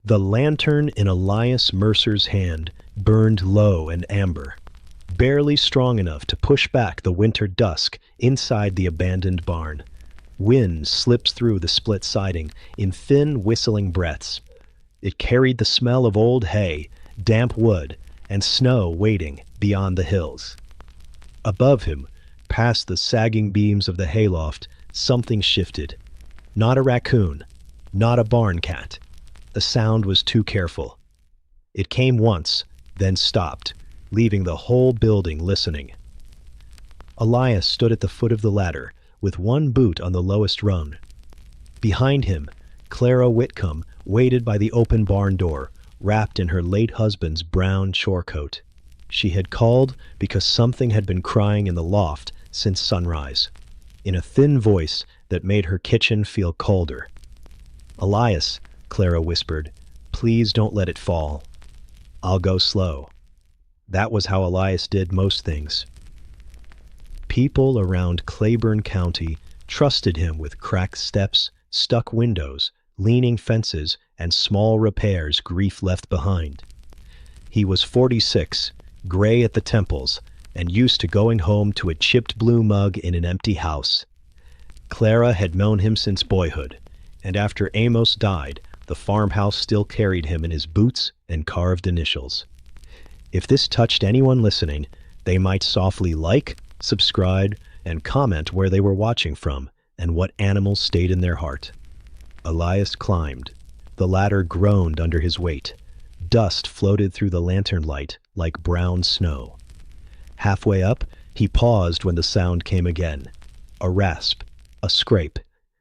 The lantern in Elias Mercer's hand burned low and amber, barely strong enough to push back the winter dusk inside the abandoned barn. Wind slips through the split siding in thin, whistling breaths. It carried the smell of old hay, damp wood, and snow waiting beyond the hills. Above him, past the sagging beams of the hayloft, something shifted. Not a raccoon, not a barn cat. The sound was too careful. It came once, then stopped, leaving the whole building listening. Elias stood at the foot of the ladder, with one boot on the lowest rung. Behind him, Clara Whitcomb waited by the open barn door, wrapped in her late husband's brown chore coat. She had called because something had been crying in the loft since sunrise, in a thin voice that made her kitchen feel colder. "Elias," Clara whispered, "please don't let it fall. I'll go slow." That was how Elias did most things. People around Claiborne County trusted him with cracked steps, stuck windows, leaning fences, and small repairs grief left behind. He was 46, gray at the temples, and used to going home to a chipped blue mug in an empty house. Clara had known him since boyhood, and after Amos died, the farmhouse still carried him in his boots and carved initials. If this touched anyone listening, they might softly like, subscribe, and comment where they were watching from and what animals stayed in their heart. Elias climbed. The ladder groaned under his weight. Dust floated through the lantern light like brown snow. Halfway up, he paused when the sound came again. A rasp, a scrape,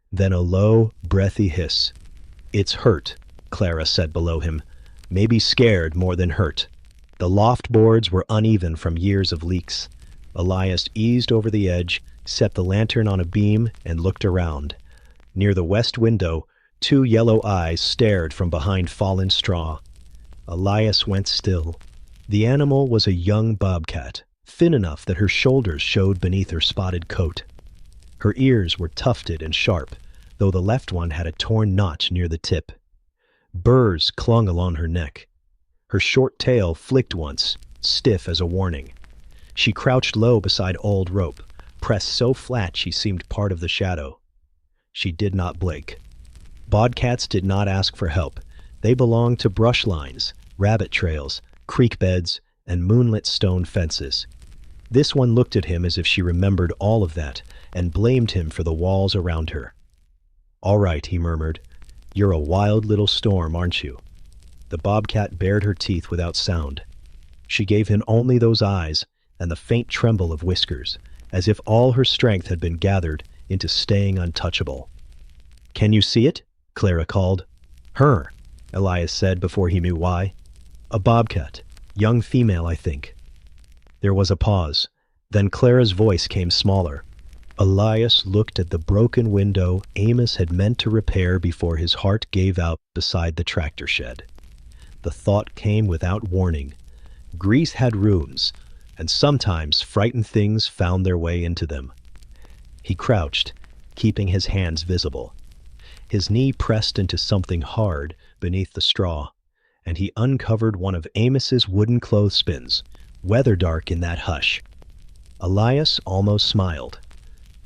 then a low, breathy hiss. "It's hurt," Clara said below him, maybe scared more than hurt. The loft boards were uneven from years of leaks. Elias eased over the edge, set the lantern on a beam, and looked around. Near the west window, two yellow eyes stared from behind fallen straw. Elias went still. The animal was a young bobcat, thin enough that her shoulders showed beneath her spotted coat. Her ears were tufted and sharp, though the left one had a torn notch near the tip. Burrs clung along her neck. Her short tail flicked once, stiff as a warning. She crouched low beside old rope, pressed so flat she seemed part of the shadow. She did not blink. Bobcats did not ask for help. They belonged to brush lines, rabbit trails, creek beds, and moonlit stone fences. This one looked at him as if she remembered all of that and blamed him for the walls around her. "All right," he murmured. "You're a wild little storm, aren't you?" The bobcat bared her teeth without sound. She gave him only those eyes and the faint tremble of whiskers, as if all her strength had been gathered into staying untouchable. "Can you see it?" Clara called. "Her," Elias said before he knew why. "A bobcat. Young female, I think." There was a pause. Then Clara's voice came smaller. Elias looked at the broken window Amos had meant to repair before his heart gave out beside the tractor shed. The thought came without warning. Grease had rooms, and sometimes frightened things found their way into them. He crouched, keeping his hands visible. His knee pressed into something hard beneath the straw, and he uncovered one of Amos's wooden clothespins, weather-dark in that hush. Elias almost smiled.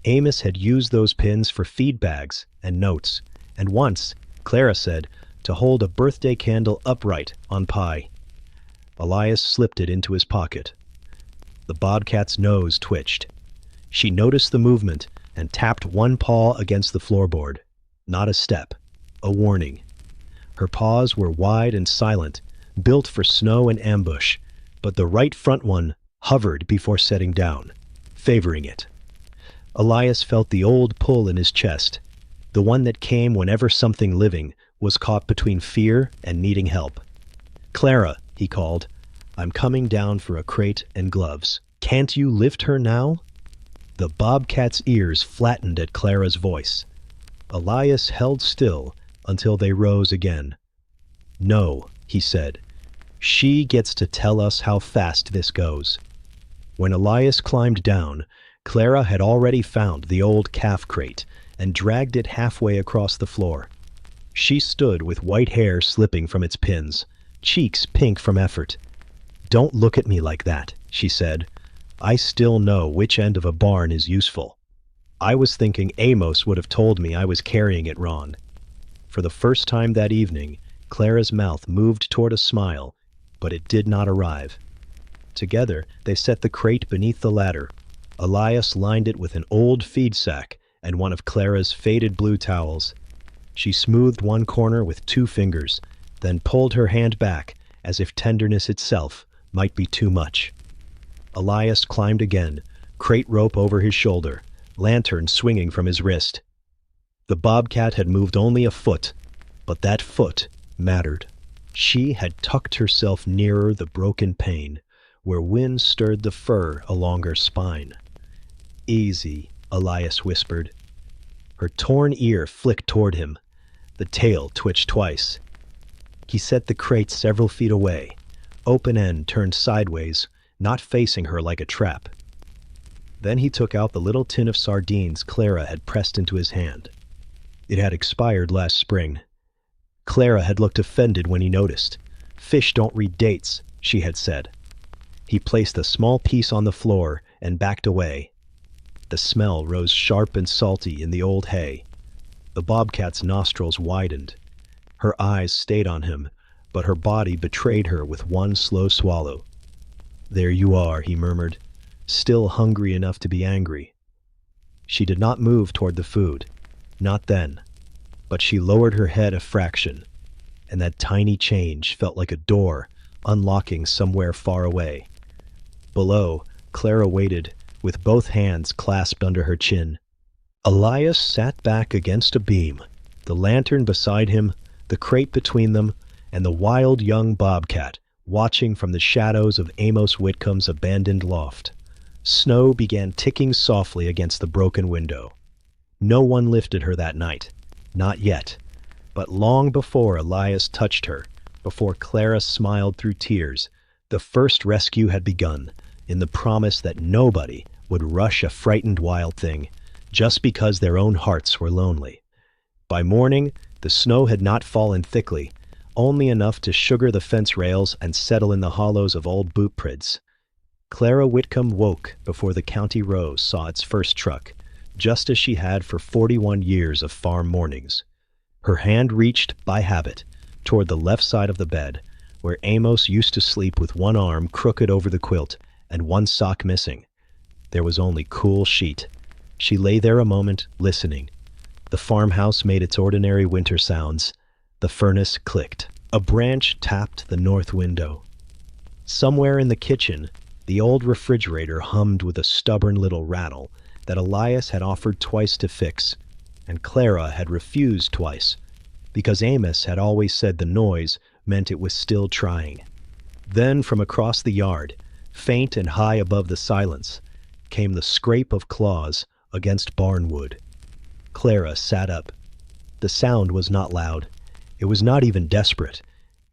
Amos had used those pins for feed bags and notes, and once, Clara said, to hold a birthday candle upright on pie. Elias slipped it into his pocket. The bobcat's nose twitched. She noticed the movement and tapped one paw against the floorboard. Not a step, a warning. Her paws were wide and silent, built for snow and ambush, but the right front one hovered before setting down, favoring it. Elias felt the old pull in his chest, the one that came whenever something living was caught between fear and needing help. "Clara," he called, "I'm coming down for a crate and gloves. Can't you lift her now?" The bobcat's ears flattened at Clara's voice. Elias held still until they rose again. "No," he said. "She gets to tell us how fast this goes." When Elias climbed down, Clara had already found the old calf crate and dragged it halfway across the floor. She stood with white hair slipping from its pins, cheeks pink from effort. "Don't look at me like that," she said. "I still know which end of a barn is useful. I was thinking Amos would have told me I was carrying it wrong." For the first time that evening, Clara's mouth moved toward a smile, but it did not arrive. Together, they set the crate beneath the ladder. Elias lined it with an old feed sack and one of Clara's faded blue towels. She smoothed one corner with 2 fingers, then pulled her hand back as if tenderness itself might be too much. Elias climbed again, crate rope over his shoulder, lantern swinging from his wrist. The Bobcat had moved only a foot, but that foot mattered. She had tucked herself nearer the broken pane, where wind stirred the fur along her spine. "Easy," Elias whispered. Her torn ear flicked toward him. The tail twitched twice. He set the crate several feet away, open end turned sideways, not facing her like a trap. Then he took out the little tin of sardines Clara had pressed into his hand. It had expired last spring. Clara had looked offended when he noticed. "Fish don't read dates," she had said. He placed a small piece on the floor and backed away. The smell rose sharp and salty in the old hay. The Bobcat's nostrils widened. Her eyes stayed on him, but her body betrayed her with one slow swallow. "There you are," he murmured, still hungry enough to be angry. She did not move toward the food. Not then. But she lowered her head a fraction, and that tiny change felt like a door unlocking somewhere far away. Below, Clara waited, with both hands clasped under her chin. Elias sat back against a beam, the lantern beside him, the crate between them, and the wild young Bobcat watching from the shadows of Amos Whitcomb's abandoned loft. Snow began ticking softly against the broken window. No one lifted her that night. Not yet. But long before Elias touched her, before Clara smiled through tears, the first rescue had begun, in the promise that nobody would rush a frightened wild thing, just because their own hearts were lonely. By morning, the snow had not fallen thickly, only enough to sugar the fence rails and settle in the hollows of old boot prints. Clara Whitcomb woke before the county road saw its first truck, just as she had for 41 years of farm mornings. Her hand reached, by habit, toward the left side of the bed, where Amos used to sleep with one arm crooked over the quilt and one sock missing. There was only cool sheet. She lay there a moment, listening. The farmhouse made its ordinary winter sounds. The furnace clicked. A branch tapped the north window. Somewhere in the kitchen, the old refrigerator hummed with a stubborn little rattle that Elias had offered twice to fix, and Clara had refused twice, because Amos had always said the noise meant it was still trying. Then from across the yard, faint and high above the silence, came the scrape of claws against barnwood. Clara sat up. The sound was not loud. It was not even desperate.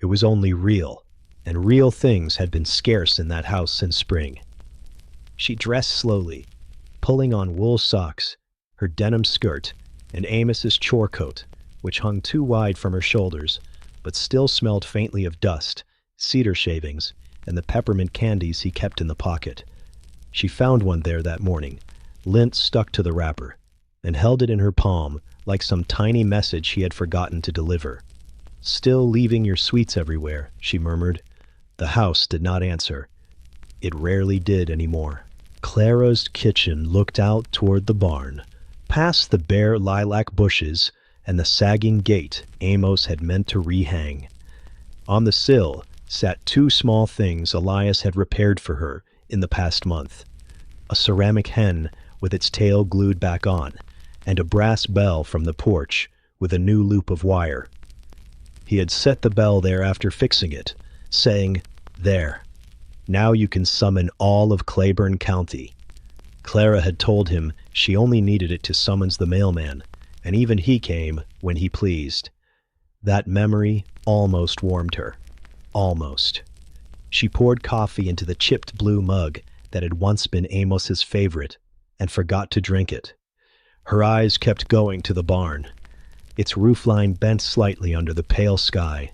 It was only real, and real things had been scarce in that house since spring. She dressed slowly, pulling on wool socks, her denim skirt, and Amos's chore coat, which hung too wide from her shoulders, but still smelled faintly of dust, cedar shavings, and the peppermint candies he kept in the pocket. She found one there that morning, lint stuck to the wrapper, and held it in her palm like some tiny message he had forgotten to deliver. "Still leaving your sweets everywhere," she murmured. The house did not answer. It rarely did anymore. Clara's kitchen looked out toward the barn, past the bare lilac bushes and the sagging gate Amos had meant to rehang. On the sill sat 2 small things Elias had repaired for her in the past month. A ceramic hen with its tail glued back on, and a brass bell from the porch with a new loop of wire. He had set the bell there after fixing it, saying, "There. Now you can summon all of Claiborne County." Clara had told him she only needed it to summons the mailman, and even he came when he pleased. That memory almost warmed her. Almost. She poured coffee into the chipped blue mug that had once been Amos's favorite, and forgot to drink it. Her eyes kept going to the barn. its roofline bent slightly under the pale sky.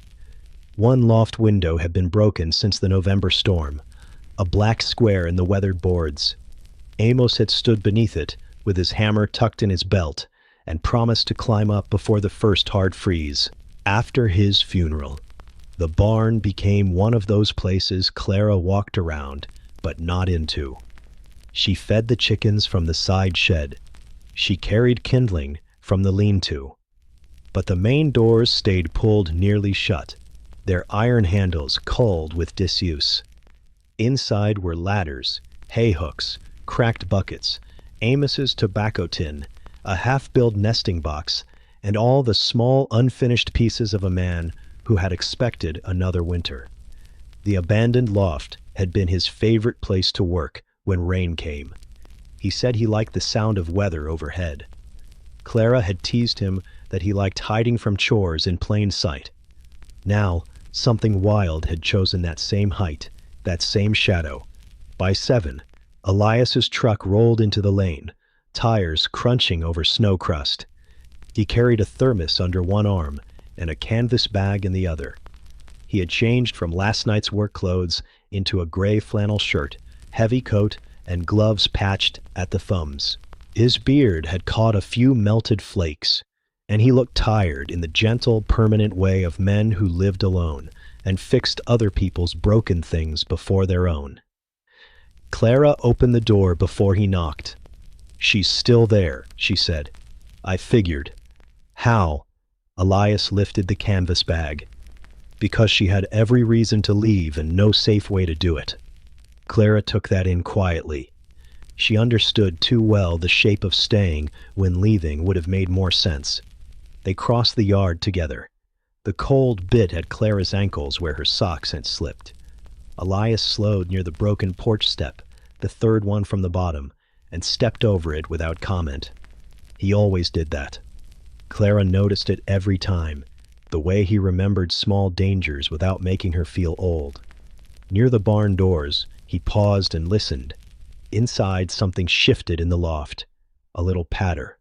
One loft window had been broken since the November storm, a black square in the weathered boards. Amos had stood beneath it, with his hammer tucked in his belt, and promised to climb up before the first hard freeze. After his funeral, the barn became one of those places Clara walked around, but not into. She fed the chickens from the side shed. She carried kindling from the lean-to. But the main doors stayed pulled nearly shut, their iron handles culled with disuse. Inside were ladders, hay hooks, cracked buckets, Amos's tobacco tin, a half-built nesting box, and all the small unfinished pieces of a man who had expected another winter. The abandoned loft had been his favorite place to work when rain came. He said he liked the sound of weather overhead. Clara had teased him that he liked hiding from chores in plain sight. Now, something wild had chosen that same height, that same shadow. By 7, Elias's truck rolled into the lane, tires crunching over snow crust. He carried a thermos under one arm and a canvas bag in the other. He had changed from last night's work clothes into a gray flannel shirt, heavy coat, and gloves patched at the thumbs. His beard had caught a few melted flakes, and he looked tired in the gentle, permanent way of men who lived alone and fixed other people's broken things before their own. Clara opened the door before he knocked. "She's still there," she said. "I figured." "How?" Elias lifted the canvas bag. "Because she had every reason to leave and no safe way to do it." Clara took that in quietly. She understood too well the shape of staying when leaving would have made more sense. They crossed the yard together. The cold bit at Clara's ankles where her socks had slipped. Elias slowed near the broken porch step, the third one from the bottom, and stepped over it without comment. He always did that. Clara noticed it every time, the way he remembered small dangers without making her feel old. Near the barn doors, he paused and listened. Inside, something shifted in the loft. A little patter.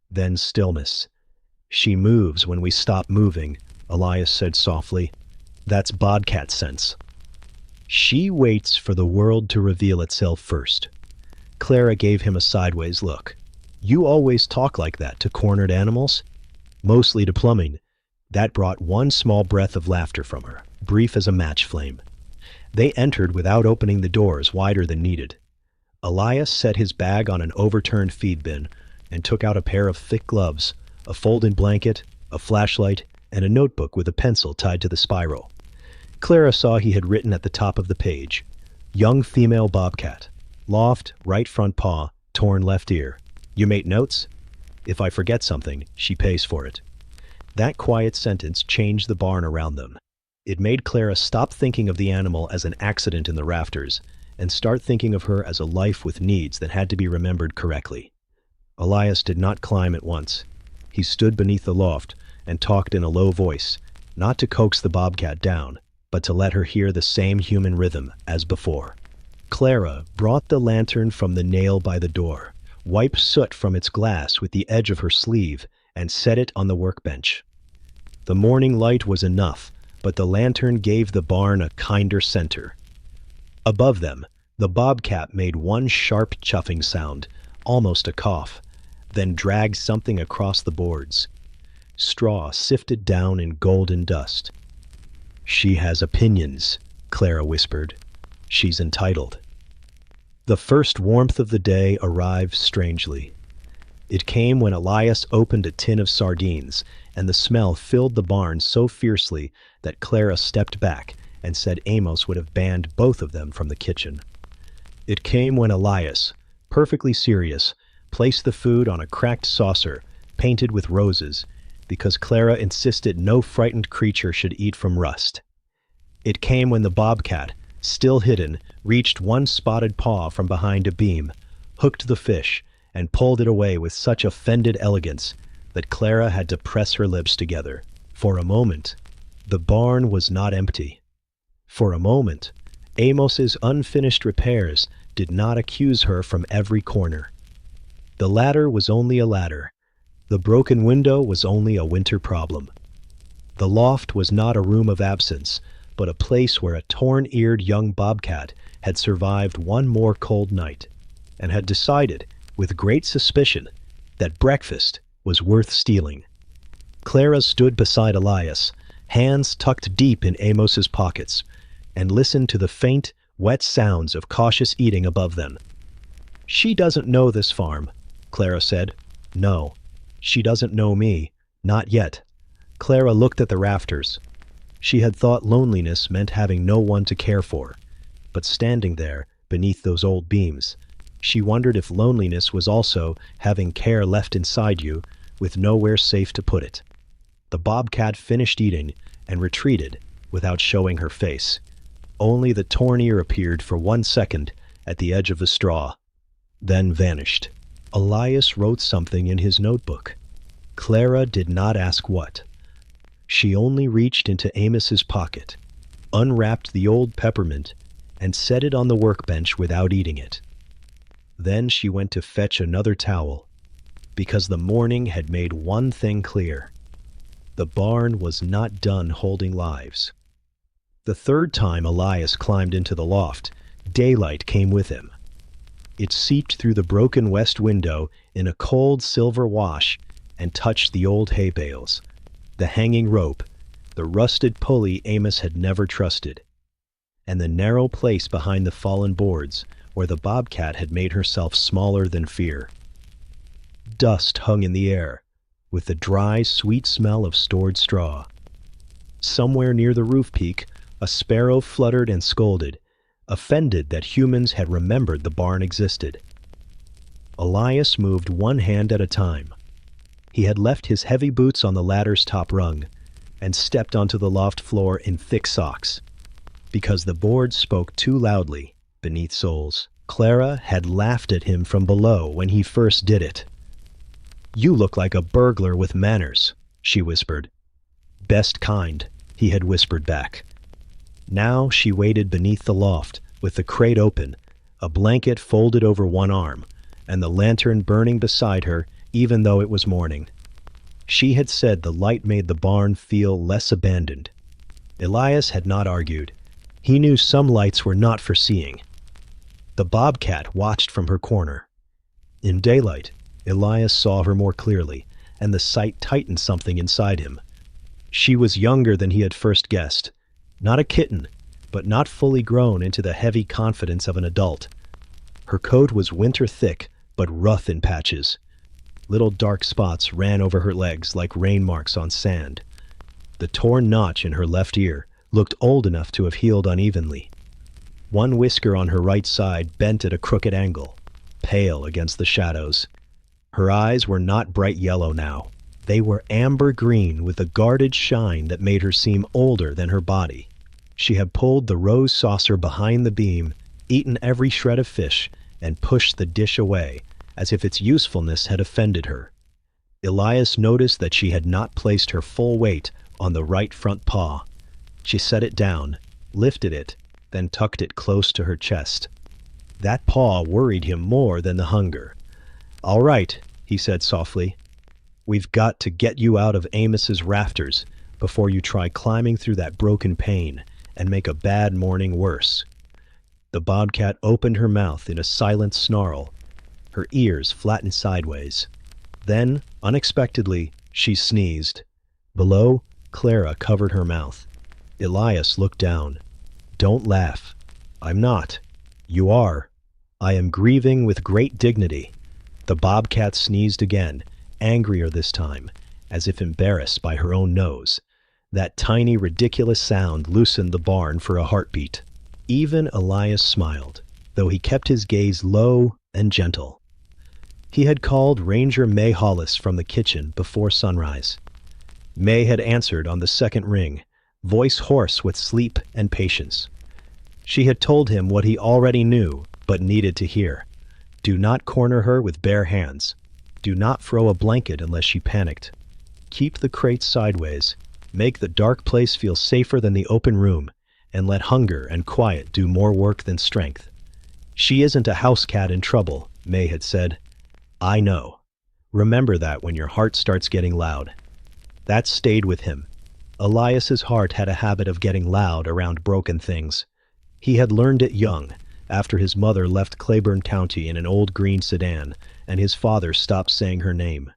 Then stillness. "She moves when we stop moving," Elias said softly. "That's Bobcat sense." "She waits for the world to reveal itself first." Clara gave him a sideways look. "You always talk like that to cornered animals?" "Mostly to plumbing." That brought one small breath of laughter from her, brief as a match flame. They entered without opening the doors wider than needed. Elias set his bag on an overturned feed bin and took out a pair of thick gloves, a folded blanket, a flashlight, and a notebook with a pencil tied to the spiral. Clara saw he had written at the top of the page, "Young female bobcat. Loft, right front paw, torn left ear. You make notes? If I forget something, she pays for it." That quiet sentence changed the barn around them. It made Clara stop thinking of the animal as an accident in the rafters and start thinking of her as a life with needs that had to be remembered correctly. Elias did not climb at once. He stood beneath the loft and talked in a low voice, not to coax the bobcat down, but to let her hear the same human rhythm as before. Clara brought the lantern from the nail by the door, wiped soot from its glass with the edge of her sleeve, and set it on the workbench. The morning light was enough, but the lantern gave the barn a kinder center. Above them, the bobcat made one sharp chuffing sound, almost a cough, then dragged something across the boards. Straw sifted down in golden dust. "She has opinions," Clara whispered. "She's entitled." The first warmth of the day arrived strangely. It came when Elias opened a tin of sardines, and the smell filled the barn so fiercely that Clara stepped back and said Amos would have banned both of them from the kitchen. It came when Elias, perfectly serious, placed the food on a cracked saucer, painted with roses, because Clara insisted no frightened creature should eat from rust. It came when the bobcat, still hidden, reached one spotted paw from behind a beam, hooked the fish, and pulled it away with such offended elegance that Clara had to press her lips together. For a moment, the barn was not empty. For a moment, Amos's unfinished repairs did not accuse her from every corner. The ladder was only a ladder. The broken window was only a winter problem. The loft was not a room of absence, but a place where a torn-eared young bobcat had survived one more cold night, and had decided, with great suspicion, that breakfast was worth stealing. Clara stood beside Elias, hands tucked deep in Amos's pockets, and listened to the faint, wet sounds of cautious eating above them. "She doesn't know this farm," Clara said. "No, she doesn't know me. Not yet." Clara looked at the rafters. She had thought loneliness meant having no one to care for, but standing there, beneath those old beams, she wondered if loneliness was also having care left inside you, with nowhere safe to put it. The bobcat finished eating and retreated without showing her face. Only the torn ear appeared for 1 second at the edge of the straw, then vanished. Elias wrote something in his notebook. Clara did not ask what. She only reached into Amos's pocket, unwrapped the old peppermint, and set it on the workbench without eating it. Then she went to fetch another towel, because the morning had made one thing clear. The barn was not done holding lives. The third time Elias climbed into the loft, daylight came with him. It seeped through the broken west window in a cold silver wash and touched the old hay bales, the hanging rope, the rusted pulley Amos had never trusted, and the narrow place behind the fallen boards where the bobcat had made herself smaller than fear. Dust hung in the air, with the dry, sweet smell of stored straw. Somewhere near the roof peak, a sparrow fluttered and scolded, offended that humans had remembered the barn existed. Elias moved one hand at a time. He had left his heavy boots on the ladder's top rung and stepped onto the loft floor in thick socks, because the boards spoke too loudly beneath soles. Clara had laughed at him from below when he first did it. "You look like a burglar with manners," she whispered. "Best kind," he had whispered back. Now she waited beneath the loft, with the crate open, a blanket folded over one arm, and the lantern burning beside her, even though it was morning. She had said the light made the barn feel less abandoned. Elias had not argued. He knew some lights were not for seeing. The bobcat watched from her corner. In daylight, Elias saw her more clearly, and the sight tightened something inside him. She was younger than he had first guessed. Not a kitten, but not fully grown into the heavy confidence of an adult. Her coat was winter thick, but rough in patches. Little dark spots ran over her legs like rain marks on sand. The torn notch in her left ear looked old enough to have healed unevenly. One whisker on her right side bent at a crooked angle, pale against the shadows. Her eyes were not bright yellow now. They were amber green with a guarded shine that made her seem older than her body. She had pulled the rose saucer behind the beam, eaten every shred of fish, and pushed the dish away, as if its usefulness had offended her. Elias noticed that she had not placed her full weight on the right front paw. She set it down, lifted it, then tucked it close to her chest. That paw worried him more than the hunger. "All right," he said softly. "We've got to get you out of Amos's rafters before you try climbing through that broken pane and make a bad morning worse." The bobcat opened her mouth in a silent snarl, her ears flattened sideways. Then, unexpectedly, she sneezed. Below, Clara covered her mouth. Elias looked down. "Don't laugh." "I'm not." "You are." "I am grieving with great dignity." The bobcat sneezed again, angrier this time, as if embarrassed by her own nose. That tiny, ridiculous sound loosened the barn for a heartbeat. Even Elias smiled, though he kept his gaze low and gentle. He had called Ranger May Hollis from the kitchen before sunrise. May had answered on the second ring, voice hoarse with sleep and patience. She had told him what he already knew but needed to hear. Do not corner her with bare hands. Do not throw a blanket unless she panicked. Keep the crate sideways. Make the dark place feel safer than the open room, and let hunger and quiet do more work than strength. "She isn't a house cat in trouble," May had said. "I know." Remember that when your heart starts getting loud. That stayed with him. Elias's heart had a habit of getting loud around broken things. He had learned it young, after his mother left Claiborne County in an old green sedan, and his father stopped saying her name.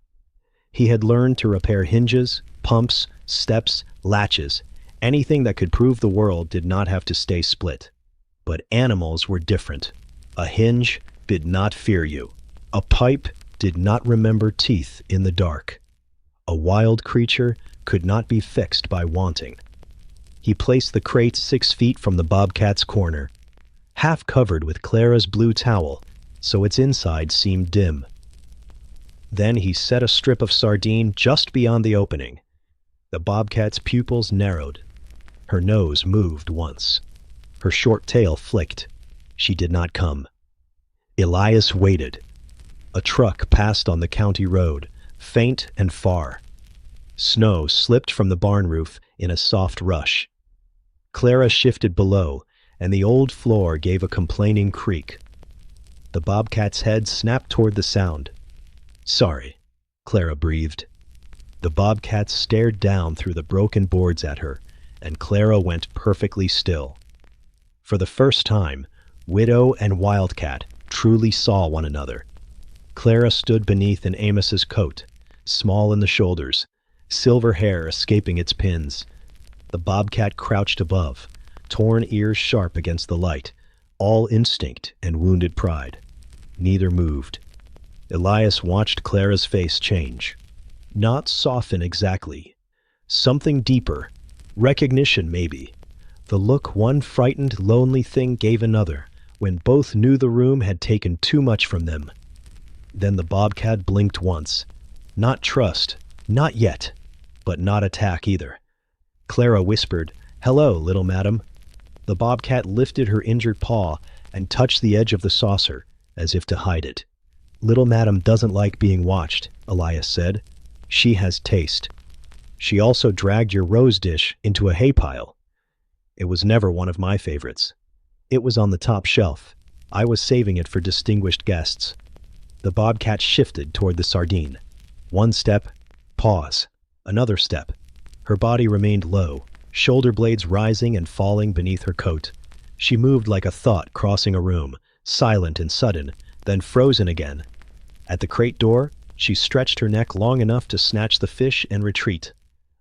He had learned to repair hinges, pumps, steps, latches, anything that could prove the world did not have to stay split. But animals were different. A hinge did not fear you. A pipe did not remember teeth in the dark. A wild creature could not be fixed by wanting. He placed the crate 6 feet from the Bobcat's corner, half covered with Clara's blue towel, so its inside seemed dim. Then he set a strip of sardine just beyond the opening. The Bobcat's pupils narrowed. Her nose moved once. Her short tail flicked. She did not come. Elias waited. A truck passed on the county road, faint and far. Snow slipped from the barn roof in a soft rush. Clara shifted below, and the old floor gave a complaining creak. The Bobcat's head snapped toward the sound. "Sorry," Clara breathed. The Bobcat stared down through the broken boards at her, and Clara went perfectly still. For the first time, Widow and Wildcat truly saw one another. Clara stood beneath an Amos's coat, small in the shoulders, silver hair escaping its pins. The Bobcat crouched above, torn ears sharp against the light, all instinct and wounded pride. Neither moved. Elias watched Clara's face change. Not soften exactly. Something deeper. Recognition, maybe. The look one frightened, lonely thing gave another, when both knew the room had taken too much from them. Then the Bobcat blinked once. Not trust, not yet, but not attack either. Clara whispered, "Hello, little madam." The Bobcat lifted her injured paw and touched the edge of the saucer, as if to hide it. "Little madam doesn't like being watched," Elias said. "She has taste. She also dragged your rose dish into a hay pile. It was never one of my favorites. It was on the top shelf. I was saving it for distinguished guests." The Bobcat shifted toward the sardine. One step, pause. Another step. Her body remained low, shoulder blades rising and falling beneath her coat. She moved like a thought crossing a room, silent and sudden, then frozen again. At the crate door, she stretched her neck long enough to snatch the fish and retreat.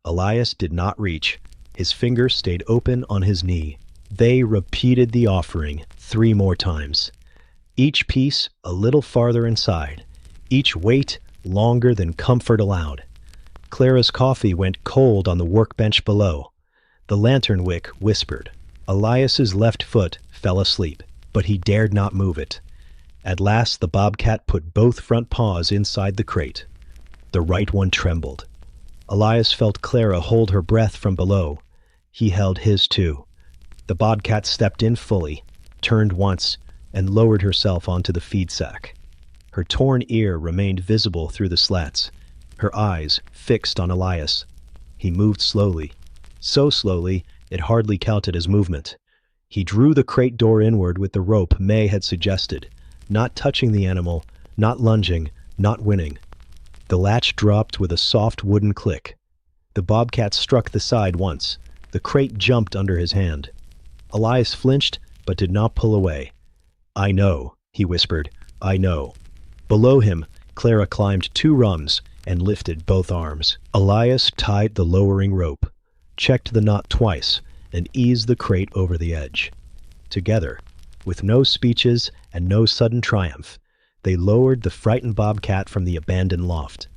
Elias did not reach. His finger stayed open on his knee. They repeated the offering 3 more times. Each piece a little farther inside. Each weight longer than comfort allowed. Clara's coffee went cold on the workbench below. The lantern wick whispered. Elias's left foot fell asleep, but he dared not move it. At last the Bobcat put both front paws inside the crate. The right one trembled. Elias felt Clara hold her breath from below. He held his too. The Bobcat stepped in fully, turned once, and lowered herself onto the feed sack. Her torn ear remained visible through the slats, her eyes fixed on Elias. He moved slowly, so slowly it hardly counted as movement. He drew the crate door inward with the rope May had suggested, not touching the animal, not lunging, not winning. The latch dropped with a soft wooden click. The Bobcat struck the side once. The crate jumped under his hand. Elias flinched, but did not pull away. "I know," he whispered. "I know." Below him, Clara climbed 2 rungs and lifted both arms. Elias tied the lowering rope, checked the knot twice, and eased the crate over the edge. Together, with no speeches and no sudden triumph, they lowered the frightened Bobcat from the abandoned loft.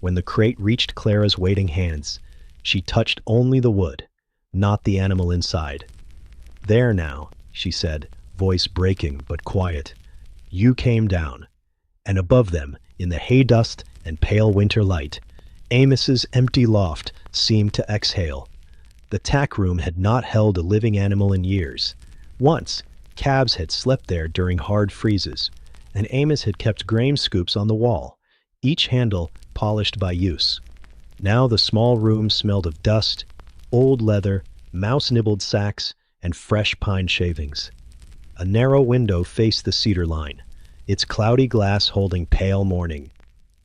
When the crate reached Clara's waiting hands, she touched only the wood, not the animal inside. "There now," she said, voice breaking but quiet. "You came down." And above them, in the hay dust and pale winter light, Amos's empty loft seemed to exhale. The tack room had not held a living animal in years. Once, calves had slept there during hard freezes, and Amos had kept grain scoops on the wall, each handle polished by use. Now the small room smelled of dust, old leather, mouse-nibbled sacks, and fresh pine shavings. A narrow window faced the cedar line, its cloudy glass holding pale morning.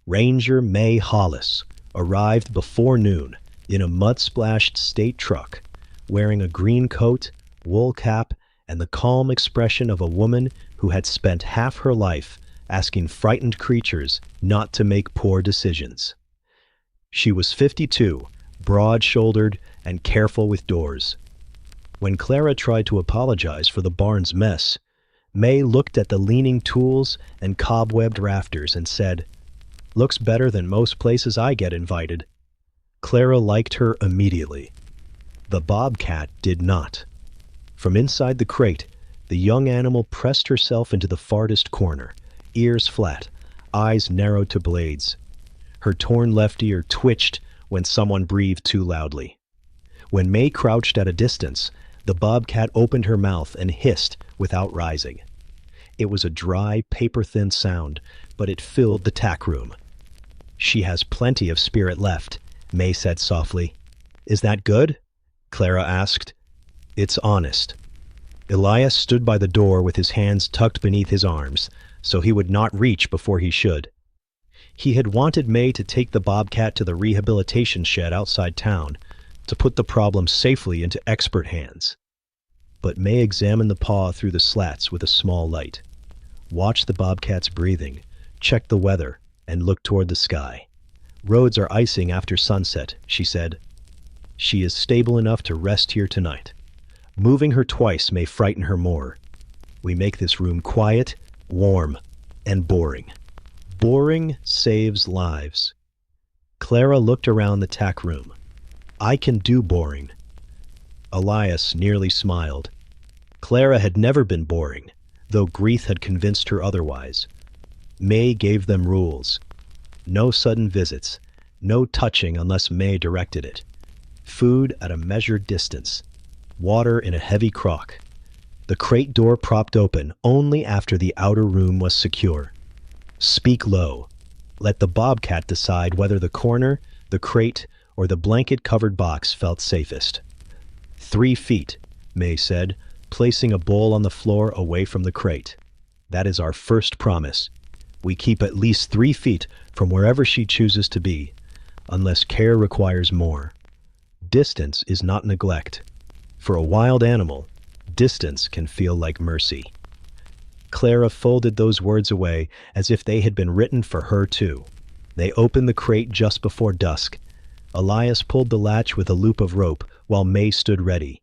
Ranger May Hollis arrived before noon in a mud-splashed state truck, wearing a green coat, wool cap, and the calm expression of a woman who had spent half her life asking frightened creatures not to make poor decisions. She was 52, broad-shouldered and careful with doors. When Clara tried to apologize for the barn's mess, May looked at the leaning tools and cobwebbed rafters and said, "Looks better than most places I get invited." Clara liked her immediately. The Bobcat did not. From inside the crate, the young animal pressed herself into the farthest corner, ears flat, eyes narrowed to blades. Her torn left ear twitched when someone breathed too loudly. When May crouched at a distance, the Bobcat opened her mouth and hissed without rising. It was a dry, paper-thin sound, but it filled the tack room. "She has plenty of spirit left," May said softly. "Is that good?" Clara asked. "It's honest." Elias stood by the door with his hands tucked beneath his arms, so he would not reach before he should. He had wanted May to take the Bobcat to the rehabilitation shed outside town, to put the problem safely into expert hands. But May examined the paw through the slats with a small light, watched the Bobcat's breathing, checked the weather, and looked toward the sky. "Roads are icing after sunset," she said. "She is stable enough to rest here tonight. Moving her twice may frighten her more. We make this room quiet, warm, and boring. Boring saves lives." Clara looked around the tack room. "I can do boring." Elias nearly smiled. Clara had never been boring, though grief had convinced her otherwise. May gave them rules. No sudden visits, no touching unless May directed it. Food at a measured distance. Water in a heavy crock. The crate door propped open only after the outer room was secure. Speak low. Let the Bobcat decide whether the corner, the crate, or the blanket-covered box felt safest. 3 feet, May said, placing a bowl on the floor away from the crate. "That is our first promise. We keep at least 3 feet from wherever she chooses to be, unless care requires more. Distance is not neglect. For a wild animal, distance can feel like mercy." Clara folded those words away as if they had been written for her too. They opened the crate just before dusk. Elias pulled the latch with a loop of rope while May stood ready.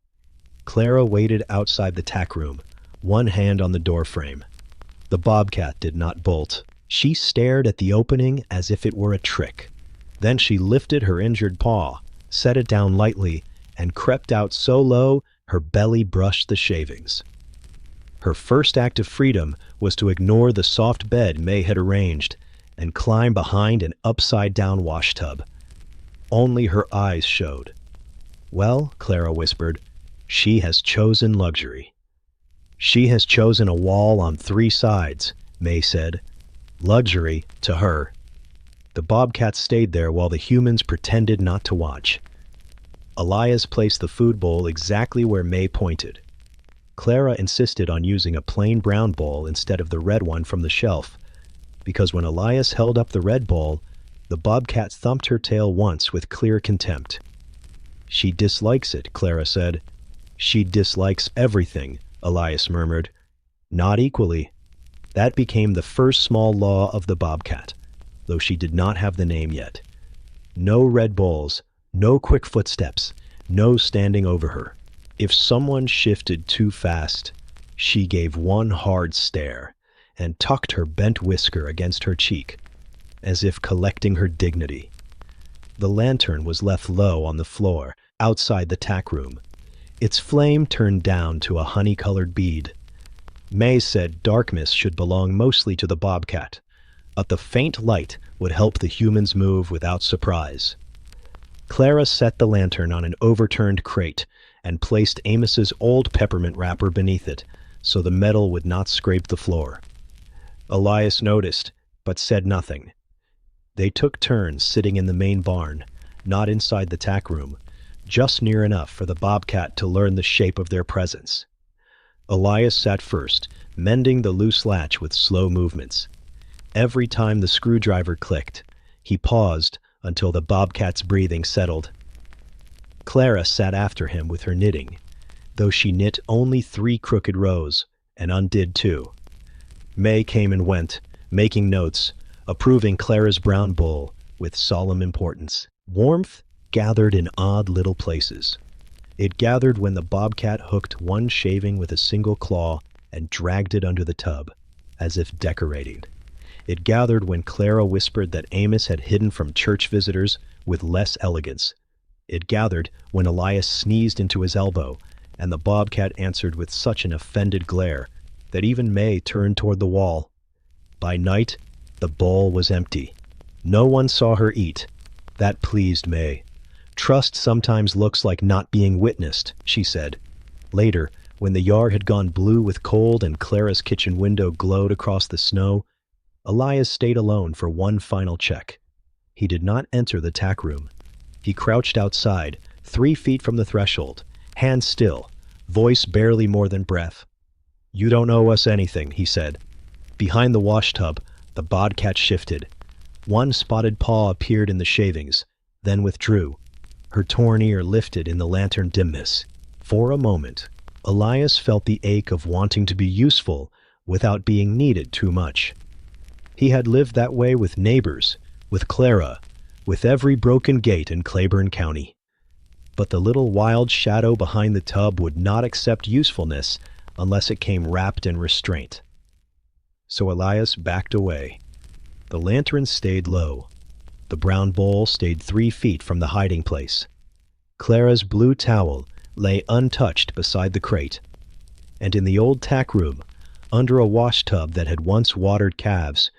Clara waited outside the tack room, one hand on the doorframe. The Bobcat did not bolt. She stared at the opening as if it were a trick. Then she lifted her injured paw, set it down lightly, and crept out so low her belly brushed the shavings. Her first act of freedom was to ignore the soft bed May had arranged and climb behind an upside-down washtub. Only her eyes showed. "Well," Clara whispered, "she has chosen luxury." "She has chosen a wall on 3 sides," May said. "Luxury to her." The Bobcat stayed there while the humans pretended not to watch. Elias placed the food bowl exactly where May pointed. Clara insisted on using a plain brown bowl instead of the red one from the shelf, because when Elias held up the red bowl, the Bobcat thumped her tail once with clear contempt. "She dislikes it," Clara said. "She dislikes everything," Elias murmured. "Not equally." That became the first small law of the Bobcat, though she did not have the name yet. No red bowls, no quick footsteps, no standing over her. If someone shifted too fast, she gave one hard stare and tucked her bent whisker against her cheek, as if collecting her dignity. The lantern was left low on the floor, outside the tack room. Its flame turned down to a honey-colored bead. May said darkness should belong mostly to the Bobcat, but the faint light would help the humans move without surprise. Clara set the lantern on an overturned crate and placed Amos's old peppermint wrapper beneath it, so the metal would not scrape the floor. Elias noticed, but said nothing. They took turns sitting in the main barn, not inside the tack room, just near enough for the Bobcat to learn the shape of their presence. Elias sat first, mending the loose latch with slow movements. Every time the screwdriver clicked, He paused until the bobcat's breathing settled. Clara sat after him with her knitting, though she knit only 3 crooked rows, and undid 2. May came and went, making notes, approving Clara's brown bowl with solemn importance. Warmth gathered in odd little places. It gathered when the bobcat hooked one shaving with a single claw and dragged it under the tub, as if decorating. It gathered when Clara whispered that Amos had hidden from church visitors with less elegance. It gathered when Elias sneezed into his elbow, and the bobcat answered with such an offended glare that even May turned toward the wall. By night, the bowl was empty. No one saw her eat. That pleased May. Trust sometimes looks like not being witnessed, she said. Later, when the yard had gone blue with cold and Clara's kitchen window glowed across the snow, Elias stayed alone for one final check. He did not enter the tack room. He crouched outside, 3 feet from the threshold, hands still, voice barely more than breath. "You don't owe us anything," he said. Behind the washtub, the bobcat shifted. One spotted paw appeared in the shavings, then withdrew. Her torn ear lifted in the lantern dimness. For a moment, Elias felt the ache of wanting to be useful without being needed too much. He had lived that way with neighbors, with Clara, with every broken gate in Claiborne County. But the little wild shadow behind the tub would not accept usefulness unless it came wrapped in restraint. So Elias backed away. The lantern stayed low. The brown bowl stayed 3 feet from the hiding place. Clara's blue towel lay untouched beside the crate. And in the old tack room, under a washtub that had once watered calves,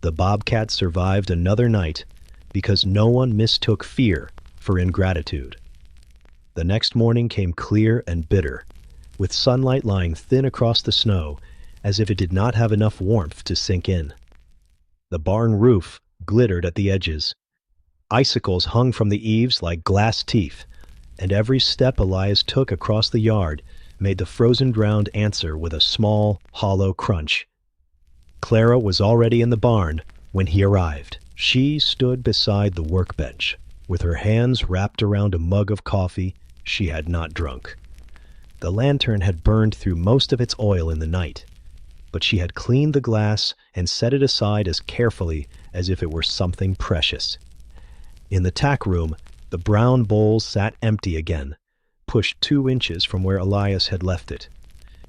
the bobcat survived another night because no one mistook fear for ingratitude. The next morning came clear and bitter, with sunlight lying thin across the snow as if it did not have enough warmth to sink in. The barn roof glittered at the edges. Icicles hung from the eaves like glass teeth, and every step Elias took across the yard made the frozen ground answer with a small, hollow crunch. Clara was already in the barn when he arrived. She stood beside the workbench, with her hands wrapped around a mug of coffee she had not drunk. The lantern had burned through most of its oil in the night, but she had cleaned the glass and set it aside as carefully as if it were something precious. In the tack room, the brown bowl sat empty again, pushed 2 inches from where Elias had left it.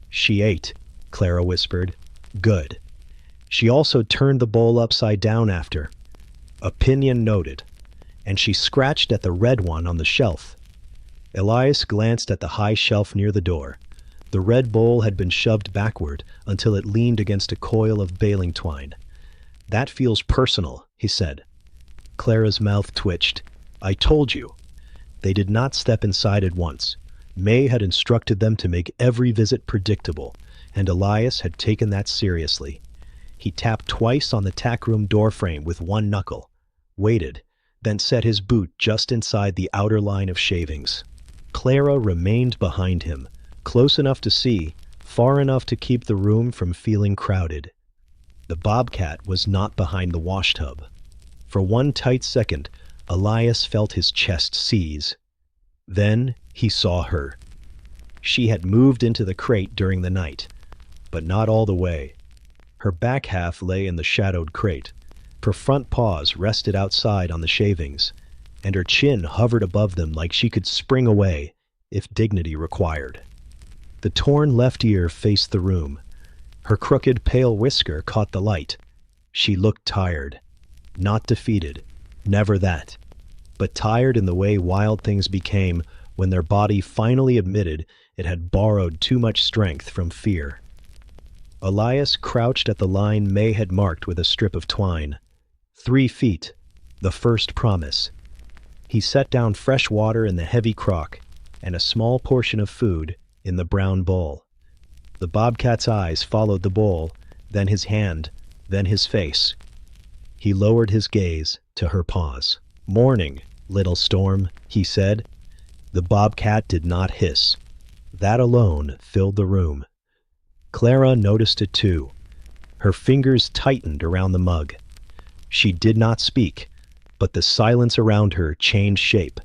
"She ate," Clara whispered. "Good." She also turned the bowl upside down after. Opinion noted, and she scratched at the red one on the shelf. Elias glanced at the high shelf near the door. The red bowl had been shoved backward until it leaned against a coil of baling twine. "That feels personal," he said. Clara's mouth twitched. "I told you." They did not step inside at once. May had instructed them to make every visit predictable, and Elias had taken that seriously. He tapped twice on the tack room doorframe with one knuckle, waited, then set his boot just inside the outer line of shavings. Clara remained behind him, close enough to see, far enough to keep the room from feeling crowded. The bobcat was not behind the washtub. For one tight second, Elias felt his chest seize. Then he saw her. She had moved into the crate during the night, but not all the way. Her back half lay in the shadowed crate. Her front paws rested outside on the shavings, and her chin hovered above them like she could spring away if dignity required. The torn left ear faced the room. Her crooked pale whisker caught the light. She looked tired. Not defeated. Never that. But tired in the way wild things became when their body finally admitted it had borrowed too much strength from fear. Elias crouched at the line May had marked with a strip of twine. 3 feet. The first promise. He set down fresh water in the heavy crock and a small portion of food in the brown bowl. The bobcat's eyes followed the bowl, then his hand, then his face. He lowered his gaze to her paws. "Morning, little storm," he said. The bobcat did not hiss. That alone filled the room. Clara noticed it too. Her fingers tightened around the mug. She did not speak, but the silence around her changed shape.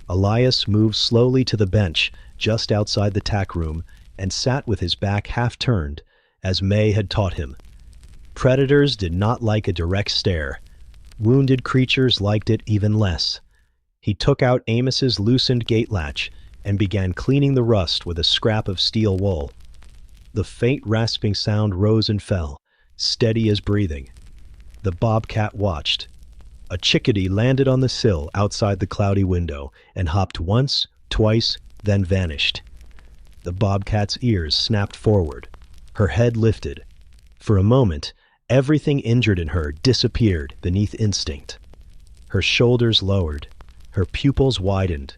Elias moved slowly to the bench just outside the tack room and sat with his back half turned, as May had taught him. Predators did not like a direct stare. Wounded creatures liked it even less. He took out Amos's loosened gate latch and began cleaning the rust with a scrap of steel wool. The faint rasping sound rose and fell, steady as breathing. The bobcat watched. A chickadee landed on the sill outside the cloudy window and hopped once, twice, then vanished. The bobcat's ears snapped forward. Her head lifted. For a moment, everything injured in her disappeared beneath instinct. Her shoulders lowered. Her pupils widened.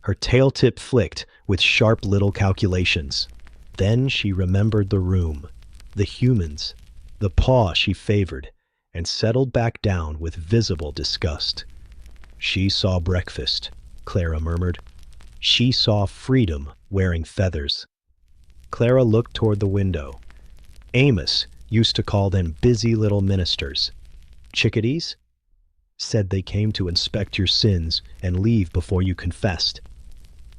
Her tail tip flicked with sharp little calculations. Then she remembered the room, the humans, the paw she favored, and settled back down with visible disgust. She saw breakfast, Clara murmured. She saw freedom wearing feathers. Clara looked toward the window. Amos used to call them busy little ministers. Chickadees? Said they came to inspect your sins and leave before you confessed.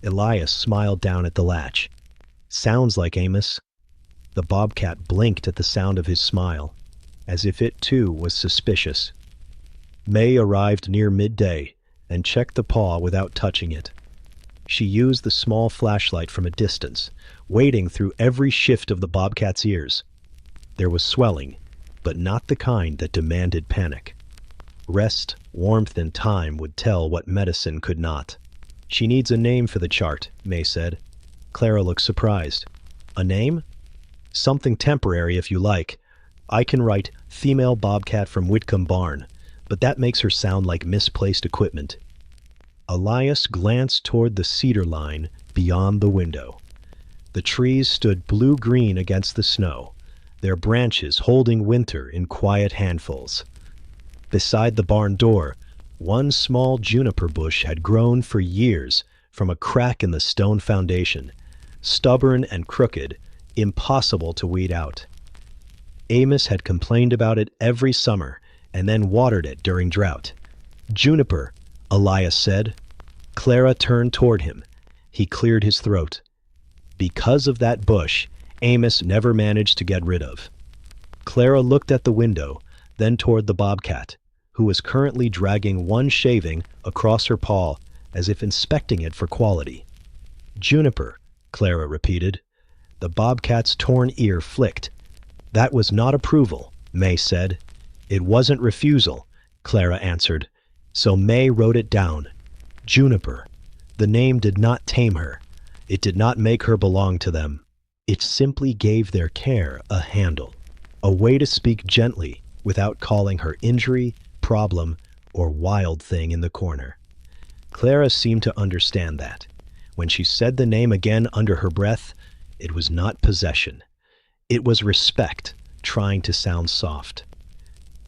Elias smiled down at the latch. Sounds like Amos. The bobcat blinked at the sound of his smile, as if it too was suspicious. May arrived near midday and checked the paw without touching it. She used the small flashlight from a distance, wading through every shift of the bobcat's ears. There was swelling, but not the kind that demanded panic. Rest, warmth, and time would tell what medicine could not. She needs a name for the chart, May said. Clara looked surprised. A name? Something temporary if you like. I can write female bobcat from Whitcomb Barn, but that makes her sound like misplaced equipment. Elias glanced toward the cedar line beyond the window. The trees stood blue-green against the snow, their branches holding winter in quiet handfuls. Beside the barn door, one small juniper bush had grown for years from a crack in the stone foundation, stubborn and crooked, impossible to weed out. Amos had complained about it every summer and then watered it during drought. Juniper, Elias said. Clara turned toward him. He cleared his throat. Because of that bush, Amos never managed to get rid of. Clara looked at the window, then toward the bobcat, who was currently dragging one shaving across her paw as if inspecting it for quality. Juniper, Clara repeated. The bobcat's torn ear flicked. That was not approval, May said. It wasn't refusal, Clara answered. So May wrote it down. Juniper. The name did not tame her. It did not make her belong to them. It simply gave their care a handle, a way to speak gently without calling her injury, problem, or wild thing in the corner. Clara seemed to understand that. When she said the name again under her breath, it was not possession. It was respect, trying to sound soft.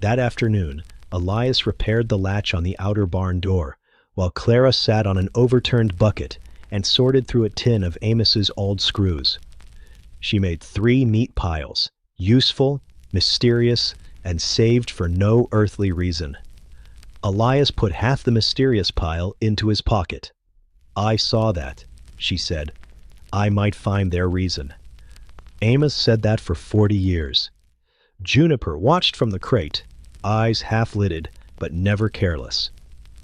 That afternoon, Elias repaired the latch on the outer barn door, while Clara sat on an overturned bucket and sorted through a tin of Amos's old screws. She made 3 meat piles, useful, mysterious, and saved for no earthly reason. Elias put half the mysterious pile into his pocket. I saw that, she said. I might find their reason. Amos said that for 40 years. Juniper watched from the crate, eyes half-lidded, but never careless.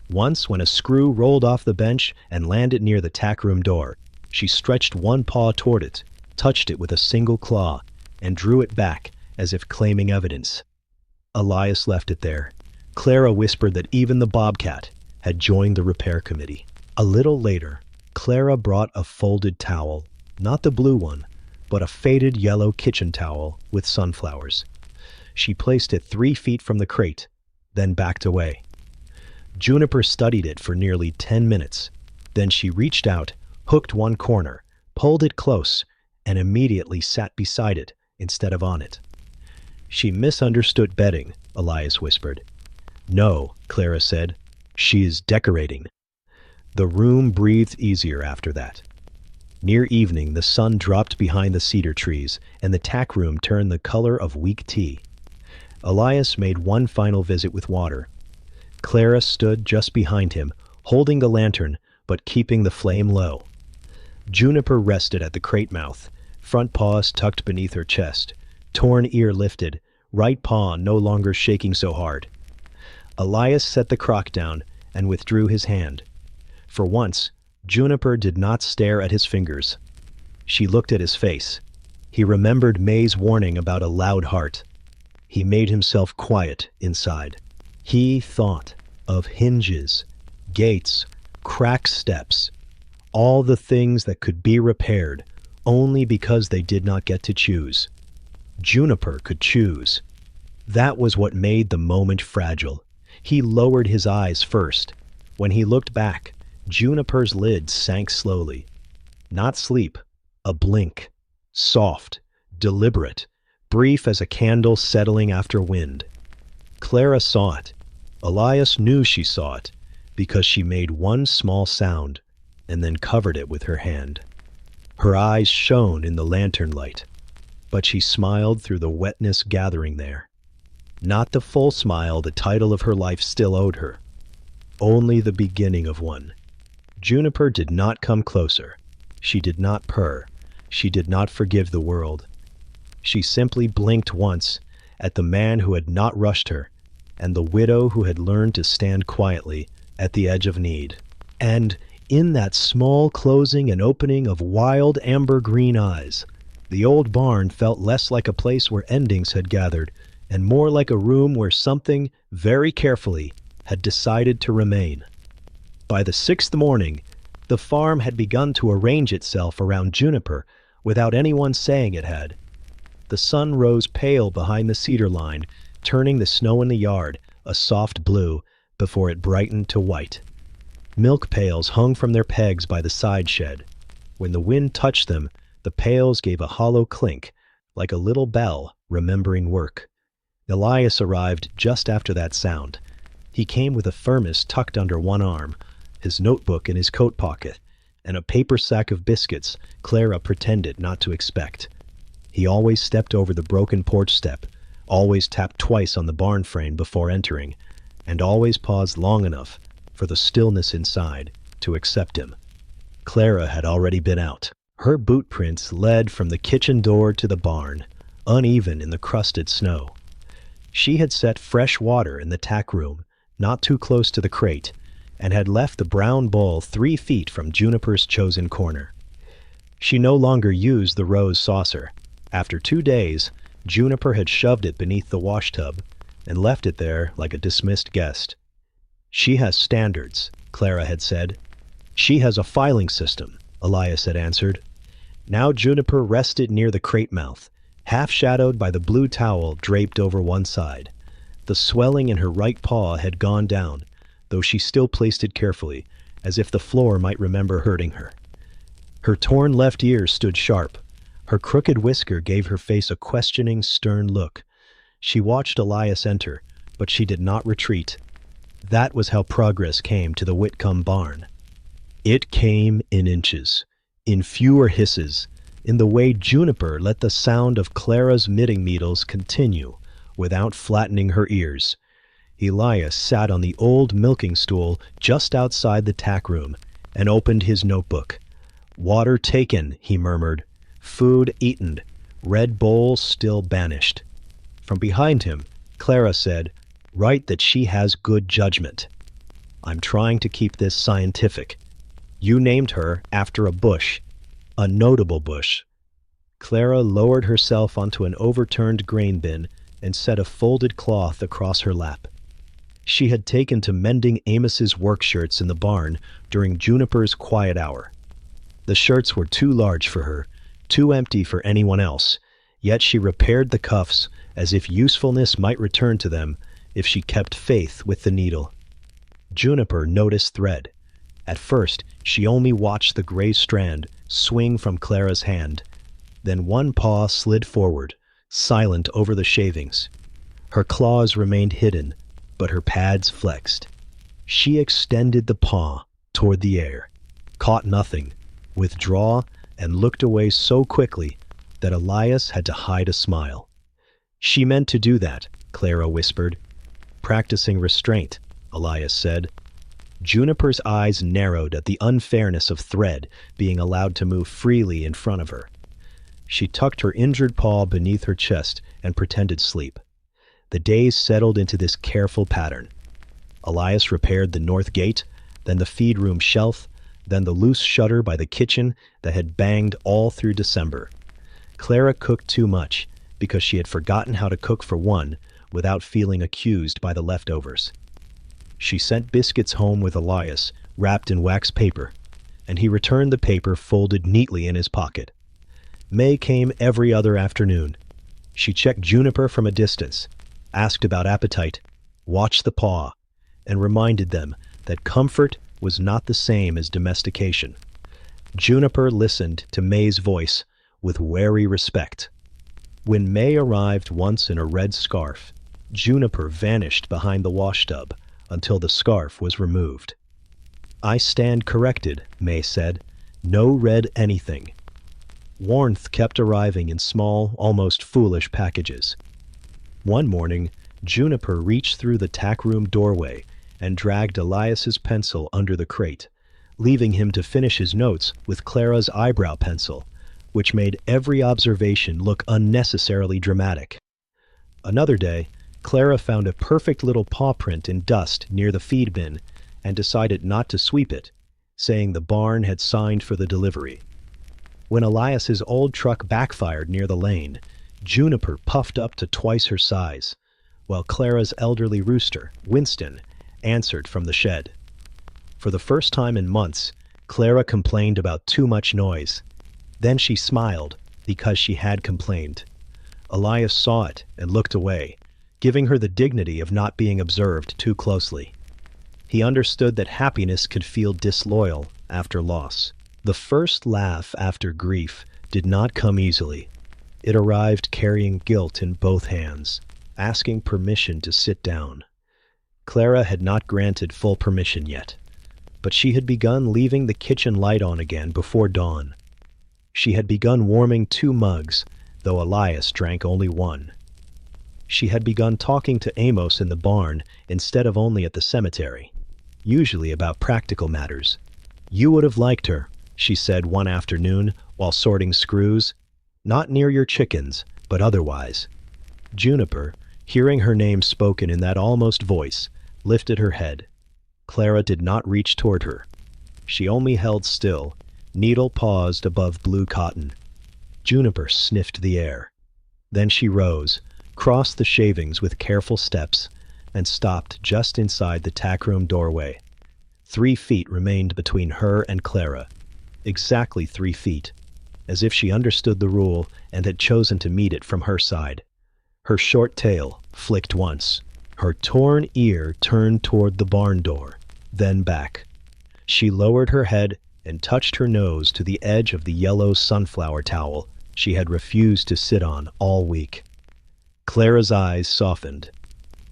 Once, when a screw rolled off the bench and landed near the tack room door, she stretched one paw toward it, touched it with a single claw, and drew it back as if claiming evidence. Elias left it there. Clara whispered that even the bobcat had joined the repair committee. A little later, Clara brought a folded towel, not the blue one, but a faded yellow kitchen towel with sunflowers. She placed it 3 feet from the crate, then backed away. Juniper studied it for nearly 10 minutes. Then she reached out, hooked one corner, pulled it close, and immediately sat beside it instead of on it. She misunderstood bedding, Elias whispered. No, Clara said. She is decorating. The room breathed easier after that. Near evening, the sun dropped behind the cedar trees, and the tack room turned the color of weak tea. Elias made one final visit with water. Clara stood just behind him, holding the lantern, but keeping the flame low. Juniper rested at the crate mouth, front paws tucked beneath her chest, torn ear lifted, right paw no longer shaking so hard. Elias set the crock down and withdrew his hand. For once, Juniper did not stare at his fingers. She looked at his face. He remembered May's warning about a loud heart. He made himself quiet inside. He thought of hinges, gates, cracked steps, all the things that could be repaired only because they did not get to choose. Juniper could choose. That was what made the moment fragile. He lowered his eyes first. When he looked back, Juniper's lids sank slowly. Not sleep, a blink. Soft, deliberate, brief as a candle settling after wind. Clara saw it. Elias knew she saw it, because she made one small sound and then covered it with her hand. Her eyes shone in the lantern light, but she smiled through the wetness gathering there. Not the full smile the title of her life still owed her. Only the beginning of one. Juniper did not come closer. She did not purr. She did not forgive the world. She simply blinked once at the man who had not rushed her, and the widow who had learned to stand quietly at the edge of need. And in that small closing and opening of wild amber-green eyes, the old barn felt less like a place where endings had gathered, and more like a room where something, very carefully, had decided to remain. By the sixth morning, the farm had begun to arrange itself around Juniper without anyone saying it had. The sun rose pale behind the cedar line, turning the snow in the yard a soft blue before it brightened to white. Milk pails hung from their pegs by the side shed. When the wind touched them, the pails gave a hollow clink, like a little bell remembering work. Elias arrived just after that sound. He came with a thermos tucked under one arm, his notebook in his coat pocket, and a paper sack of biscuits Clara pretended not to expect. He always stepped over the broken porch step, always tapped twice on the barn frame before entering, and always paused long enough for the stillness inside to accept him. Clara had already been out. Her boot prints led from the kitchen door to the barn, uneven in the crusted snow. She had set fresh water in the tack room, not too close to the crate, and had left the brown bowl 3 feet from Juniper's chosen corner. She no longer used the rose saucer. After 2 days, Juniper had shoved it beneath the washtub and left it there like a dismissed guest. She has standards, Clara had said. She has a filing system, Elias had answered. Now Juniper rested near the crate mouth, half-shadowed by the blue towel draped over one side. The swelling in her right paw had gone down, though she still placed it carefully, as if the floor might remember hurting her. Her torn left ear stood sharp. Her crooked whisker gave her face a questioning, stern look. She watched Elias enter, but she did not retreat. That was how progress came to the Whitcomb barn. It came in inches, in fewer hisses, in the way Juniper let the sound of Clara's knitting needles continue without flattening her ears. Elias sat on the old milking stool just outside the tack room and opened his notebook. "Water taken," he murmured. "Food eaten. Red bowl still banished." From behind him, Clara said, "Write that she has good judgment. I'm trying to keep this scientific. You named her after a bush, a notable bush." Clara lowered herself onto an overturned grain bin and set a folded cloth across her lap. She had taken to mending Amos's work shirts in the barn during Juniper's quiet hour. The shirts were too large for her, too empty for anyone else, yet she repaired the cuffs as if usefulness might return to them if she kept faith with the needle. Juniper noticed thread. At first, she only watched the gray strand swing from Clara's hand. Then one paw slid forward, silent over the shavings. Her claws remained hidden, but her pads flexed. She extended the paw toward the air, caught nothing, withdrew, and looked away so quickly that Elias had to hide a smile. "She meant to do that," Clara whispered. "Practicing restraint. Elias said. Juniper's eyes narrowed at the unfairness of Thread being allowed to move freely in front of her. She tucked her injured paw beneath her chest and pretended sleep. The days settled into this careful pattern. Elias repaired the north gate, then the feed room shelf, then the loose shutter by the kitchen that had banged all through December. Clara cooked too much because she had forgotten how to cook for one without feeling accused by the leftovers. She sent biscuits home with Elias, wrapped in wax paper, and he returned the paper folded neatly in his pocket. May came every other afternoon. She checked Juniper from a distance, asked about appetite, watched the paw, and reminded them that comfort was not the same as domestication. Juniper listened to May's voice with wary respect. When May arrived once in a red scarf, Juniper vanished behind the wash tub until the scarf was removed. "I stand corrected," May said. "No red anything." Warmth kept arriving in small, almost foolish packages. One morning, Juniper reached through the tack room doorway and dragged Elias's pencil under the crate, leaving him to finish his notes with Clara's eyebrow pencil, which made every observation look unnecessarily dramatic. Another day, Clara found a perfect little paw print in dust near the feed bin and decided not to sweep it, saying the barn had signed for the delivery. When Elias's old truck backfired near the lane, Juniper puffed up to twice her size, while Clara's elderly rooster, Winston, answered from the shed. For the first time in months, Clara complained about too much noise. Then she smiled because she had complained. Elias saw it and looked away, giving her the dignity of not being observed too closely. He understood that happiness could feel disloyal after loss. The first laugh after grief did not come easily. It arrived carrying guilt in both hands, asking permission to sit down. Clara had not granted full permission yet, but she had begun leaving the kitchen light on again before dawn. She had begun warming 2 mugs, though Elias drank only 1. She had begun talking to Amos in the barn instead of only at the cemetery, usually about practical matters. "You would have liked her," she said one afternoon while sorting screws. "Not near your chickens, but otherwise." Juniper, hearing her name spoken in that almost voice, lifted her head. Clara did not reach toward her. She only held still, needle paused above blue cotton. Juniper sniffed the air. Then she rose, crossed the shavings with careful steps, and stopped just inside the tackroom doorway. 3 feet remained between her and Clara. Exactly 3 feet, as if she understood the rule and had chosen to meet it from her side. Her short tail flicked once. Her torn ear turned toward the barn door, then back. She lowered her head and touched her nose to the edge of the yellow sunflower towel she had refused to sit on all week. Clara's eyes softened.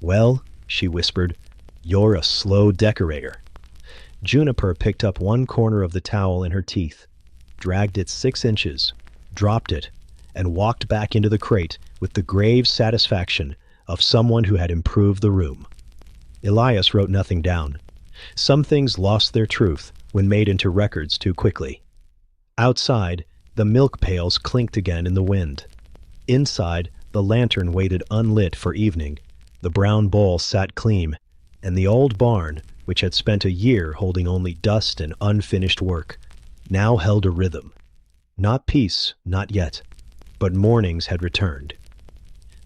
"Well," she whispered, "you're a slow decorator." Juniper picked up one corner of the towel in her teeth, dragged it 6 inches, dropped it, and walked back into the crate with the grave satisfaction of someone who had improved the room. Elias wrote nothing down. Some things lost their truth when made into records too quickly. Outside, the milk pails clinked again in the wind. Inside, the lantern waited unlit for evening, the brown bowl sat clean, and the old barn, which had spent a year holding only dust and unfinished work, now held a rhythm. Not peace, not yet, but mornings had returned.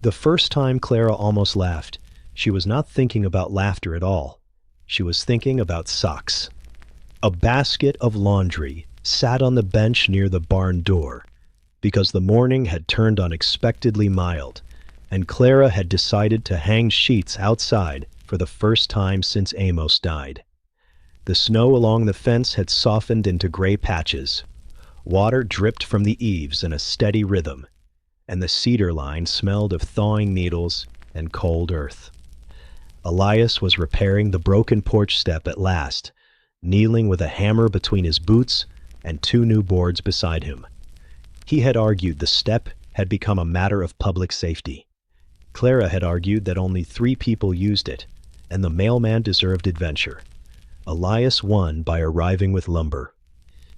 The first time Clara almost laughed, she was not thinking about laughter at all. She was thinking about socks. A basket of laundry sat on the bench near the barn door, because the morning had turned unexpectedly mild, and Clara had decided to hang sheets outside for the first time since Amos died. The snow along the fence had softened into gray patches. Water dripped from the eaves in a steady rhythm, and the cedar line smelled of thawing needles and cold earth. Elias was repairing the broken porch step at last, kneeling with a hammer between his boots and 2 new boards beside him. He had argued the step had become a matter of public safety. Clara had argued that only 3 people used it, and the mailman deserved adventure. Elias won by arriving with lumber.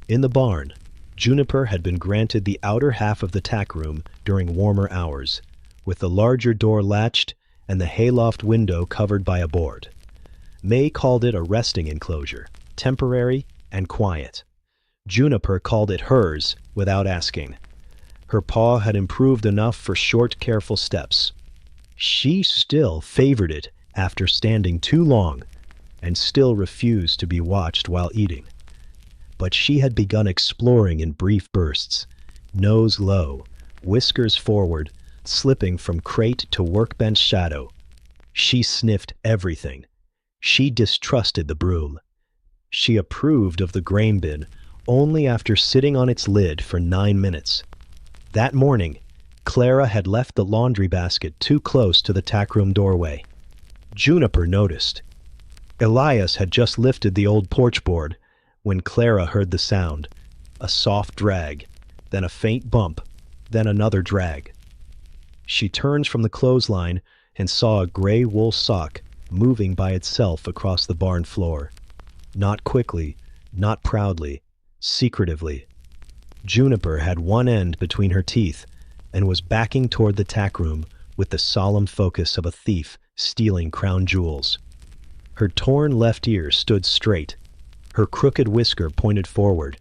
In the barn, Juniper had been granted the outer half of the tack room during warmer hours, with the larger door latched and the hayloft window covered by a board. May called it a resting enclosure, temporary and quiet. Juniper called it hers without asking. Her paw had improved enough for short, careful steps. She still favored it after standing too long and still refused to be watched while eating. But she had begun exploring in brief bursts, nose low, whiskers forward, slipping from crate to workbench shadow. She sniffed everything. She distrusted the broom. She approved of the grain bin only after sitting on its lid for 9 minutes. That morning, Clara had left the laundry basket too close to the tackroom doorway. Juniper noticed. Elias had just lifted the old porch board when Clara heard the sound, a soft drag, then a faint bump, then another drag. She turned from the clothesline and saw a gray wool sock moving by itself across the barn floor. Not quickly, not proudly, secretively. Juniper had one end between her teeth and was backing toward the tackroom with the solemn focus of a thief stealing crown jewels. Her torn left ear stood straight. Her crooked whisker pointed forward.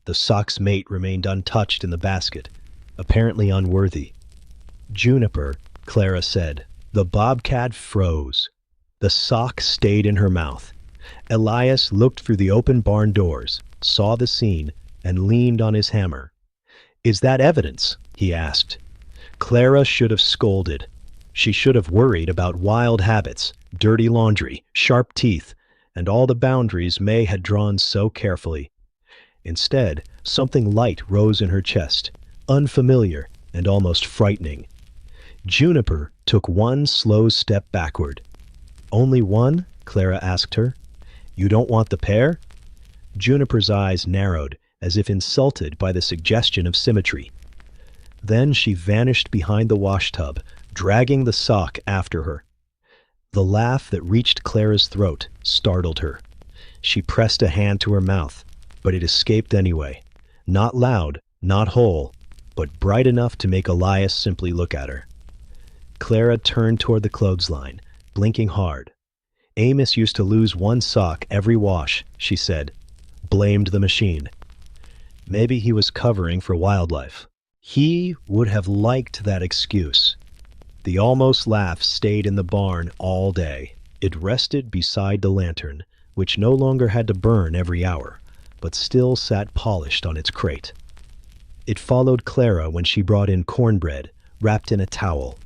The sock's mate remained untouched in the basket, apparently unworthy. Juniper, Clara said. The Bobcat froze. The sock stayed in her mouth. Elias looked through the open barn doors, saw the scene, and leaned on his hammer. "Is that evidence?" he asked. Clara should have scolded. She should have worried about wild habits, dirty laundry, sharp teeth, and all the boundaries May had drawn so carefully. Instead, something light rose in her chest, unfamiliar and almost frightening. Juniper took one slow step backward. "Only one?" Clara asked her. "You don't want the pair?" Juniper's eyes narrowed, as if insulted by the suggestion of symmetry. Then she vanished behind the washtub, dragging the sock after her. The laugh that reached Clara's throat startled her. She pressed a hand to her mouth, but it escaped anyway. Not loud, not whole, but bright enough to make Elias simply look at her. Clara turned toward the clothesline, blinking hard. "Amos used to lose one sock every wash," she said. Blamed the machine. Maybe he was covering for wildlife. He would have liked that excuse. The almost laugh stayed in the barn all day. It rested beside the lantern, which no longer had to burn every hour, but still sat polished on its crate. It followed Clara when she brought in cornbread, wrapped in a towel,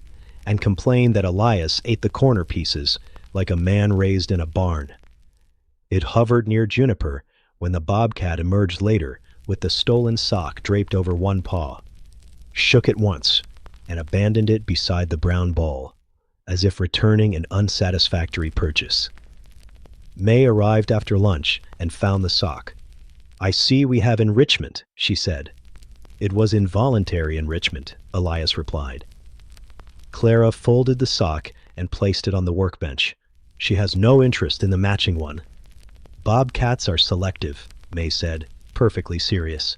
and complained that Elias ate the corner pieces like a man raised in a barn. It hovered near Juniper when the Bobcat emerged later with the stolen sock draped over one paw, shook it once, and abandoned it beside the brown bowl, as if returning an unsatisfactory purchase. May arrived after lunch and found the sock. "I see we have enrichment," she said. "It was involuntary enrichment," Elias replied. Clara folded the sock and placed it on the workbench. "She has no interest in the matching one." "Bobcats are selective," May said, perfectly serious.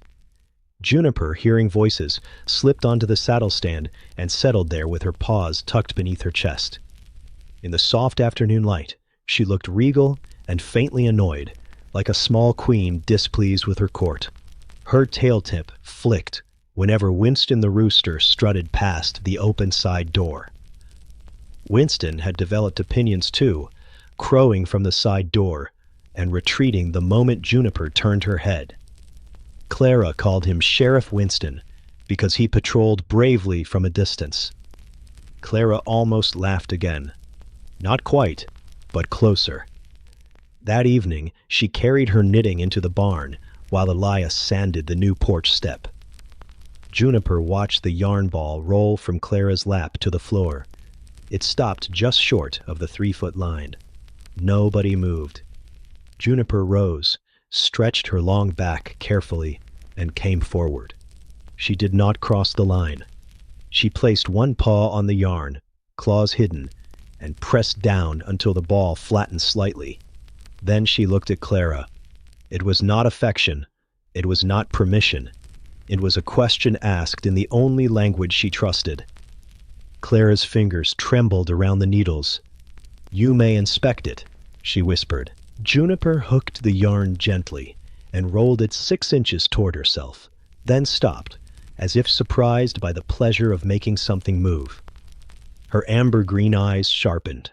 Juniper, hearing voices, slipped onto the saddle stand and settled there with her paws tucked beneath her chest. In the soft afternoon light, she looked regal and faintly annoyed, like a small queen displeased with her court. Her tail tip flicked whenever Winston the rooster strutted past the open side door. Winston had developed opinions too, crowing from the side door and retreating the moment Juniper turned her head. Clara called him Sheriff Winston because he patrolled bravely from a distance. Clara almost laughed again. Not quite, but closer. That evening, she carried her knitting into the barn while Elias sanded the new porch step. Juniper watched the yarn ball roll from Clara's lap to the floor. It stopped just short of the 3-foot line. Nobody moved. Juniper rose, stretched her long back carefully, and came forward. She did not cross the line. She placed one paw on the yarn, claws hidden, and pressed down until the ball flattened slightly. Then she looked at Clara. It was not affection. It was not permission. It was a question asked in the only language she trusted. Clara's fingers trembled around the needles. "You may inspect it," she whispered. Juniper hooked the yarn gently and rolled it 6 inches toward herself, then stopped, as if surprised by the pleasure of making something move. Her amber-green eyes sharpened.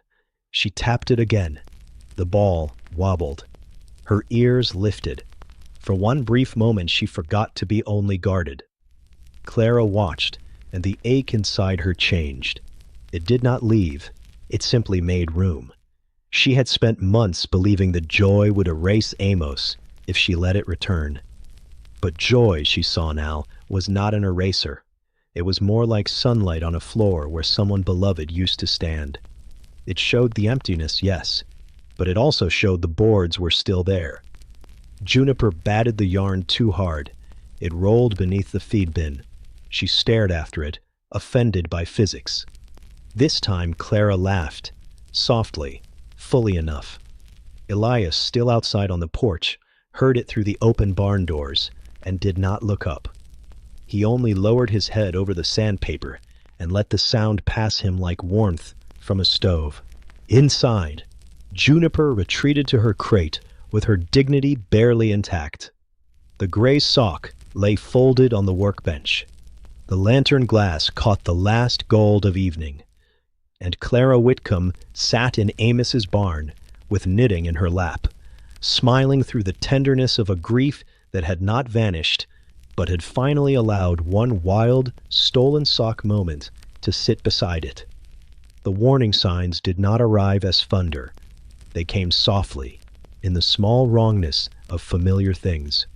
She tapped it again. The ball wobbled. Her ears lifted. For one brief moment she forgot to be only guarded. Clara watched, and the ache inside her changed. It did not leave. It simply made room. She had spent months believing that joy would erase Amos if she let it return. But joy, she saw now, was not an eraser. It was more like sunlight on a floor where someone beloved used to stand. It showed the emptiness, yes, but it also showed the boards were still there. Juniper batted the yarn too hard. It rolled beneath the feed bin. She stared after it, offended by physics. This time Clara laughed, softly, fully enough. Elias, still outside on the porch, heard it through the open barn doors and did not look up. He only lowered his head over the sandpaper and let the sound pass him like warmth from a stove. Inside, Juniper retreated to her crate with her dignity barely intact. The gray sock lay folded on the workbench. The lantern glass caught the last gold of evening. And Clara Whitcomb sat in Amos's barn with knitting in her lap, smiling through the tenderness of a grief that had not vanished, but had finally allowed one wild, stolen sock moment to sit beside it. The warning signs did not arrive as thunder. They came softly, in the small wrongness of familiar things.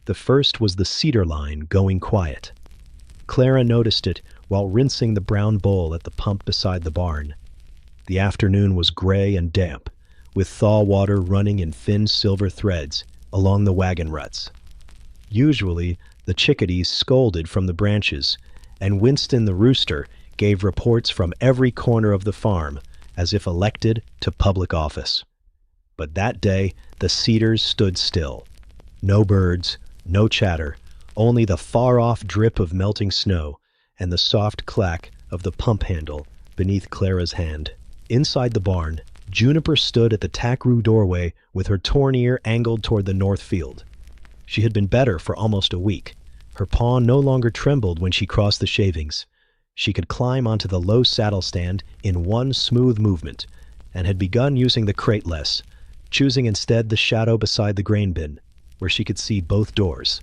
The first was the cedar line going quiet. Clara noticed it while rinsing the brown bowl at the pump beside the barn. The afternoon was gray and damp, with thaw water running in thin silver threads along the wagon ruts. Usually, the chickadees scolded from the branches, and Winston the rooster gave reports from every corner of the farm, as if elected to public office. But that day, the cedars stood still. No birds, no chatter, only the far-off drip of melting snow and the soft clack of the pump handle beneath Clara's hand. Inside the barn, Juniper stood at the tack-room doorway with her torn ear angled toward the north field. She had been better for almost a week. Her paw no longer trembled when she crossed the shavings. She could climb onto the low saddle stand in one smooth movement, and had begun using the crate less, choosing instead the shadow beside the grain bin, where she could see both doors.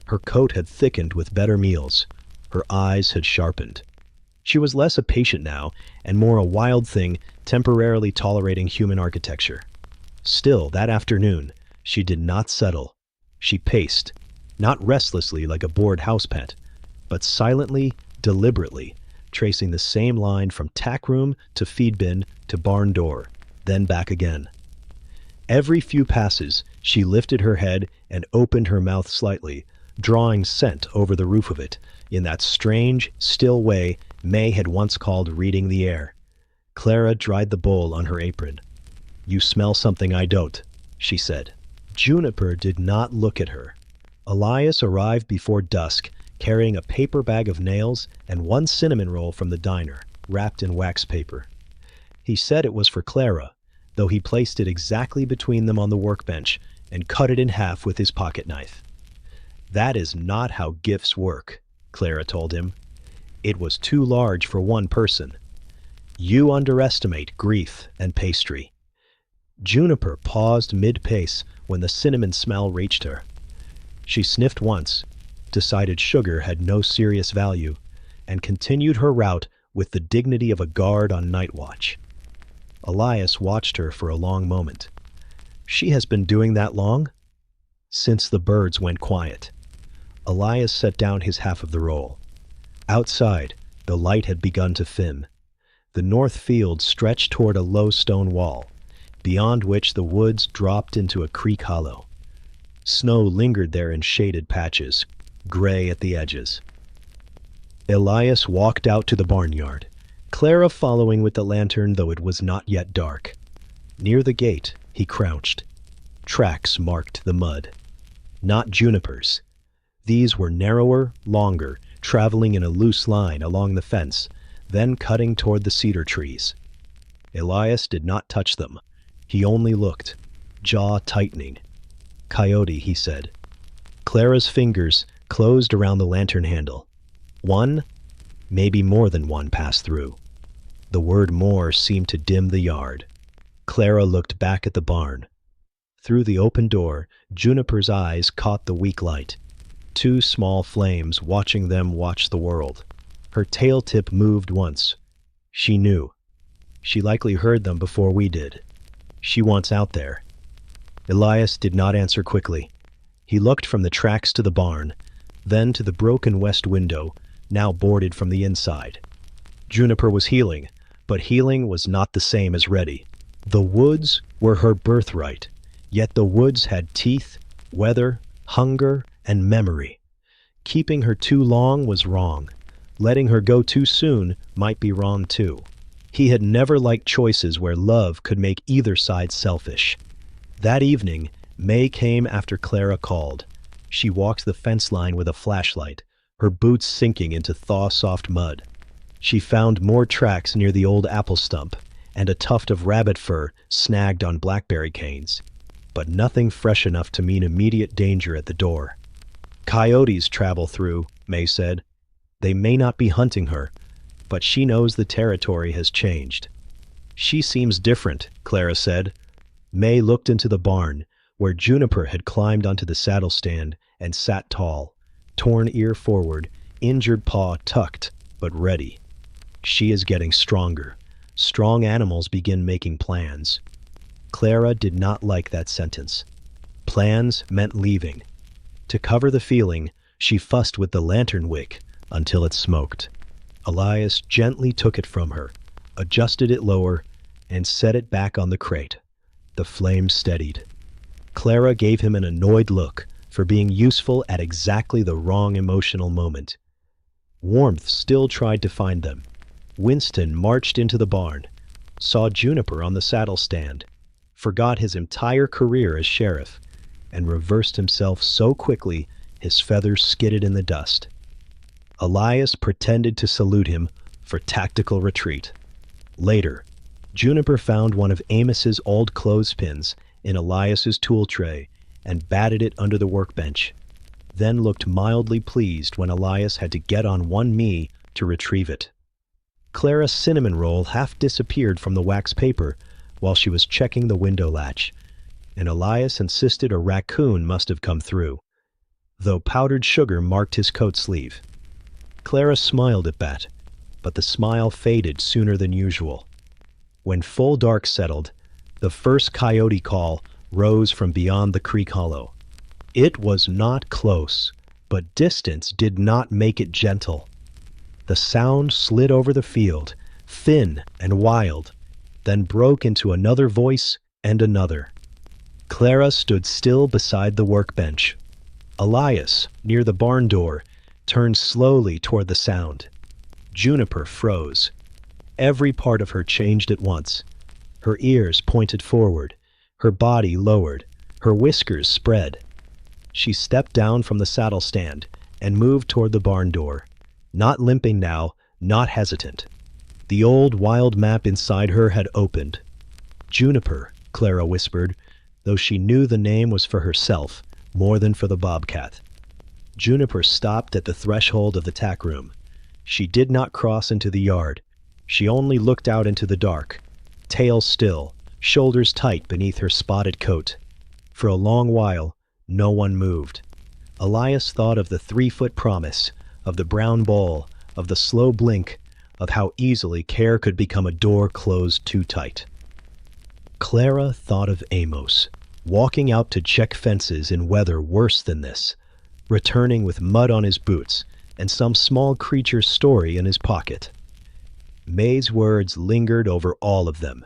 Her coat had thickened with better meals. Her eyes had sharpened. She was less a patient now, and more a wild thing temporarily tolerating human architecture. Still, that afternoon, she did not settle. She paced, not restlessly like a bored house pet, but silently, deliberately, tracing the same line from tack room to feed bin to barn door, then back again. Every few passes, she lifted her head and opened her mouth slightly, drawing scent over the roof of it, in that strange, still way May had once called reading the air. Clara dried the bowl on her apron. "You smell something I don't," she said. Juniper did not look at her. Elias arrived before dusk, carrying a paper bag of nails and one cinnamon roll from the diner, wrapped in wax paper. He said it was for Clara, though he placed it exactly between them on the workbench and cut it in half with his pocket knife. "That is not how gifts work," Clara told him. "It was too large for one person. You underestimate grief and pastry." Juniper paused mid-pace when the cinnamon smell reached her. She sniffed once, decided sugar had no serious value, and continued her route with the dignity of a guard on night watch. Elias watched her for a long moment. "She has been doing that long?" "Since the birds went quiet." Elias set down his half of the roll. Outside, the light had begun to dim. The north field stretched toward a low stone wall, beyond which the woods dropped into a creek hollow. Snow lingered there in shaded patches, gray at the edges. Elias walked out to the barnyard, Clara following with the lantern, though it was not yet dark. Near the gate, he crouched. Tracks marked the mud. Not Juniper's. These were narrower, longer, traveling in a loose line along the fence, then cutting toward the cedar trees. Elias did not touch them. He only looked, jaw tightening. "Coyote," he said. Clara's fingers closed around the lantern handle. One, maybe more than one, passed through. The word "more" seemed to dim the yard. Clara looked back at the barn. Through the open door, Juniper's eyes caught the weak light. Two small flames watching them watch the world. Her tail tip moved once. She knew. She likely heard them before we did. She wants out there. Elias did not answer quickly. He looked from the tracks to the barn, then to the broken west window, now boarded from the inside. Juniper was healing, but healing was not the same as ready. The woods were her birthright, yet the woods had teeth, weather, hunger, and memory. Keeping her too long was wrong. Letting her go too soon might be wrong too. He had never liked choices where love could make either side selfish. That evening, May came after Clara called. She walked the fence line with a flashlight, her boots sinking into thaw-soft mud. She found more tracks near the old apple stump, and a tuft of rabbit fur snagged on blackberry canes, but nothing fresh enough to mean immediate danger at the door. "Coyotes travel through," May said. "They may not be hunting her, but she knows the territory has changed." "She seems different," Clara said. May looked into the barn, where Juniper had climbed onto the saddle stand and sat tall, torn ear forward, injured paw tucked, but ready. "She is getting stronger. Strong animals begin making plans." Clara did not like that sentence. Plans meant leaving. To cover the feeling, she fussed with the lantern wick until it smoked. Elias gently took it from her, adjusted it lower, and set it back on the crate. The flame steadied. Clara gave him an annoyed look for being useful at exactly the wrong emotional moment. Warmth still tried to find them. Winston marched into the barn, saw Juniper on the saddle stand, forgot his entire career as sheriff, and reversed himself so quickly his feathers skidded in the dust. Elias pretended to salute him for tactical retreat. Later, Juniper found one of Amos's old clothespins in Elias's tool tray and batted it under the workbench, then looked mildly pleased when Elias had to get on one knee to retrieve it. Clara's cinnamon roll half disappeared from the wax paper while she was checking the window latch, and Elias insisted a raccoon must have come through, though powdered sugar marked his coat sleeve. Clara smiled at that, but the smile faded sooner than usual. When full dark settled, the first coyote call rose from beyond the creek hollow. It was not close, but distance did not make it gentle. The sound slid over the field, thin and wild, then broke into another voice and another. Clara stood still beside the workbench. Elias, near the barn door, turned slowly toward the sound. Juniper froze. Every part of her changed at once. Her ears pointed forward, her body lowered, her whiskers spread. She stepped down from the saddle stand and moved toward the barn door, not limping now, not hesitant. The old wild map inside her had opened. "Juniper," Clara whispered, though she knew the name was for herself more than for the Bobcat. Juniper stopped at the threshold of the tack room. She did not cross into the yard. She only looked out into the dark, tail still, shoulders tight beneath her spotted coat. For a long while, no one moved. Elias thought of the 3-foot promise, of the brown bowl, of the slow blink, of how easily care could become a door closed too tight. Clara thought of Amos, walking out to check fences in weather worse than this, returning with mud on his boots and some small creature's story in his pocket. May's words lingered over all of them.